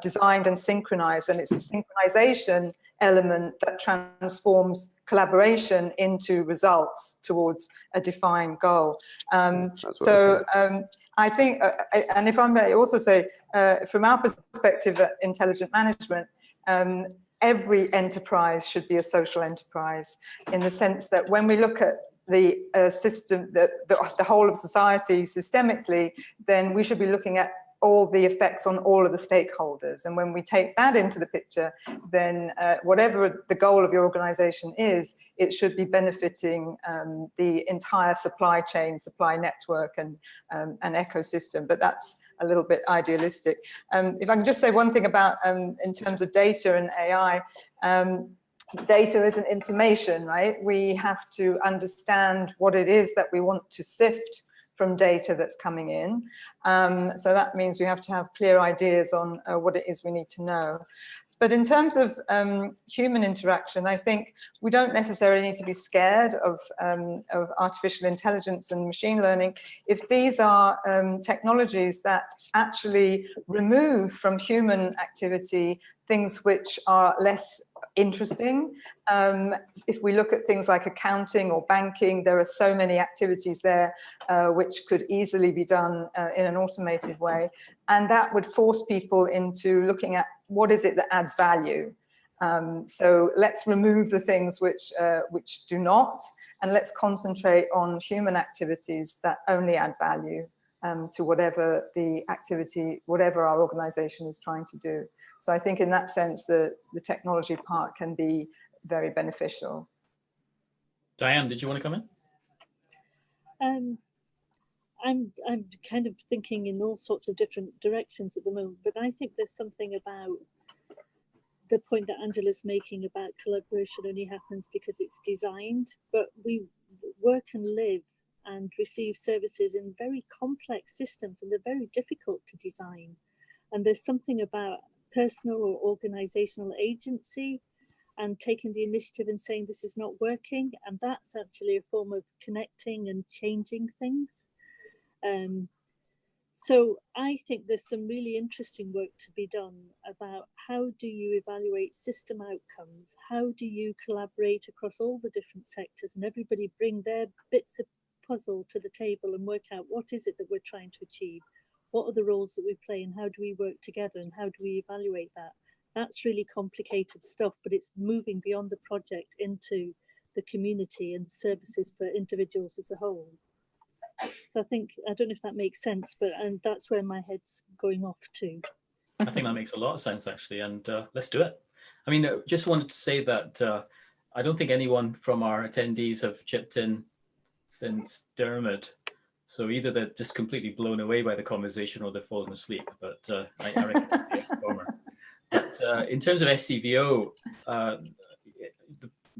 designed and synchronized, and it's the synchronization element that transforms collaboration into results towards a defined goal. I think, and if I may also say, from our perspective at Intelligent Management, every enterprise should be a social enterprise, in the sense that when we look at the system, the whole of society systemically, then we should be looking at all the effects on all of the stakeholders. And when we take that into the picture, then whatever the goal of your organization is, it should be benefiting the entire supply chain, supply network, and an ecosystem. But that's a little bit idealistic. If I can just say one thing about, in terms of data and AI, data isn't information, right? We have to understand what it is that we want to sift from data that's coming in. So that means we have to have clear ideas on what it is we need to know. But in terms of human interaction, I think we don't necessarily need to be scared of artificial intelligence and machine learning if these are technologies that actually remove from human activity things which are less interesting. If we look at things like accounting or banking, there are so many activities there which could easily be done in an automated way. And that would force people into looking at what is it that adds value. So let's remove the things which do not, and let's concentrate on human activities that only add value to whatever the activity, whatever our organization is trying to do. So I think in that sense, the technology part can be very beneficial. Diane, did you want to come in? I'm kind of thinking in all sorts of different directions at the moment, but I think there's something about the point that Angela's making about collaboration only happens because it's designed, but we work and live and receive services in very complex systems, and they're very difficult to design. And there's something about personal or organizational agency and taking the initiative and saying this is not working, and that's actually a form of connecting and changing things. So I think there's some really interesting work to be done about how do you evaluate system outcomes? How do you collaborate across all the different sectors and everybody bring their bits of puzzle to the table and work out what is it that we're trying to achieve? What are the roles that we play, and how do we work together, and how do we evaluate that? That's really complicated stuff, but it's moving beyond the project into the community and services for individuals as a whole. So I don't know if that makes sense, but and that's where my head's going off to. I think that makes a lot of sense, actually, and let's do it. I mean, just wanted to say that I don't think anyone from our attendees have chipped in since Dermot. So either they're just completely blown away by the conversation or they've fallen asleep, but I reckon it's the former. But in terms of SCVO,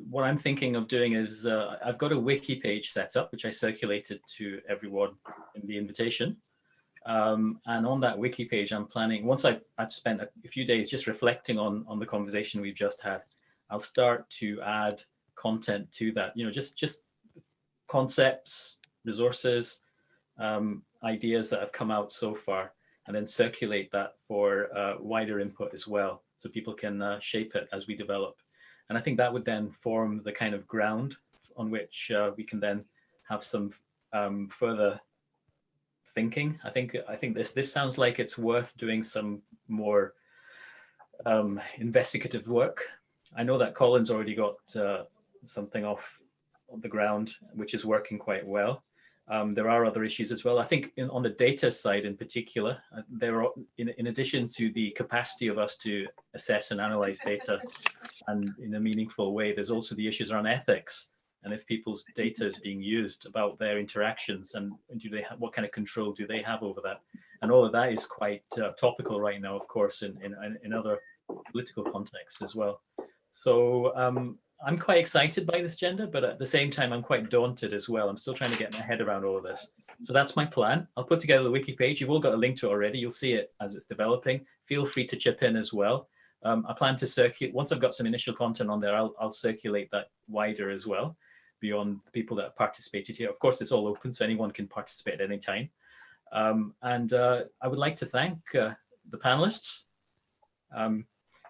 what I'm thinking of doing is I've got a wiki page set up, which I circulated to everyone in the invitation. And on that wiki page, I'm planning, once I've spent a few days just reflecting on the conversation we've just had, I'll start to add content to that, just concepts, resources, ideas that have come out so far, and then circulate that for wider input as well, so people can shape it as we develop. And I think that would then form the kind of ground on which we can then have some further thinking. I think this sounds like it's worth doing some more investigative work. I know that Colin's already got something off the ground, which is working quite well. There are other issues as well. I think on the data side in particular, there are, in addition to the capacity of us to assess and analyze data and in a meaningful way, there's also the issues around ethics. And if people's data is being used about their interactions, and do they have, what kind of control do they have over that? And all of that is quite topical right now, of course, in other political contexts as well. So I'm quite excited by this agenda, but at the same time, I'm quite daunted as well. I'm still trying to get my head around all of this. So that's my plan. I'll put together the wiki page. You've all got a link to it already. You'll see it as it's developing. Feel free to chip in as well. I plan to circulate, once I've got some initial content on there, I'll circulate that wider as well, beyond the people that have participated here. Of course, it's all open, so anyone can participate at any time. I would like to thank the panelists,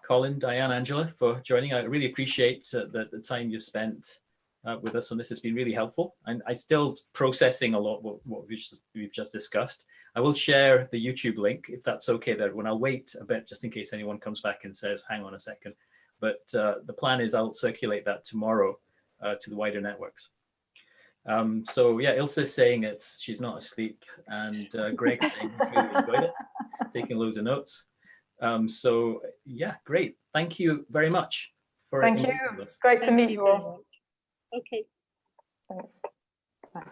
Colin, Diane, Angela, for joining. I really appreciate the time you spent with us on this. It's been really helpful. And I'm still processing a lot what we've just discussed. I will share the YouTube link, if that's okay, there. When I'll wait a bit, just in case anyone comes back and says, hang on a second. But the plan is I'll circulate that tomorrow to the wider networks. So yeah, Ilse's saying she's not asleep, and Greg's saying he really enjoyed it, taking loads of notes. So yeah, great. Thank you very much for Thank you. Great to meet you all. Okay. Thanks.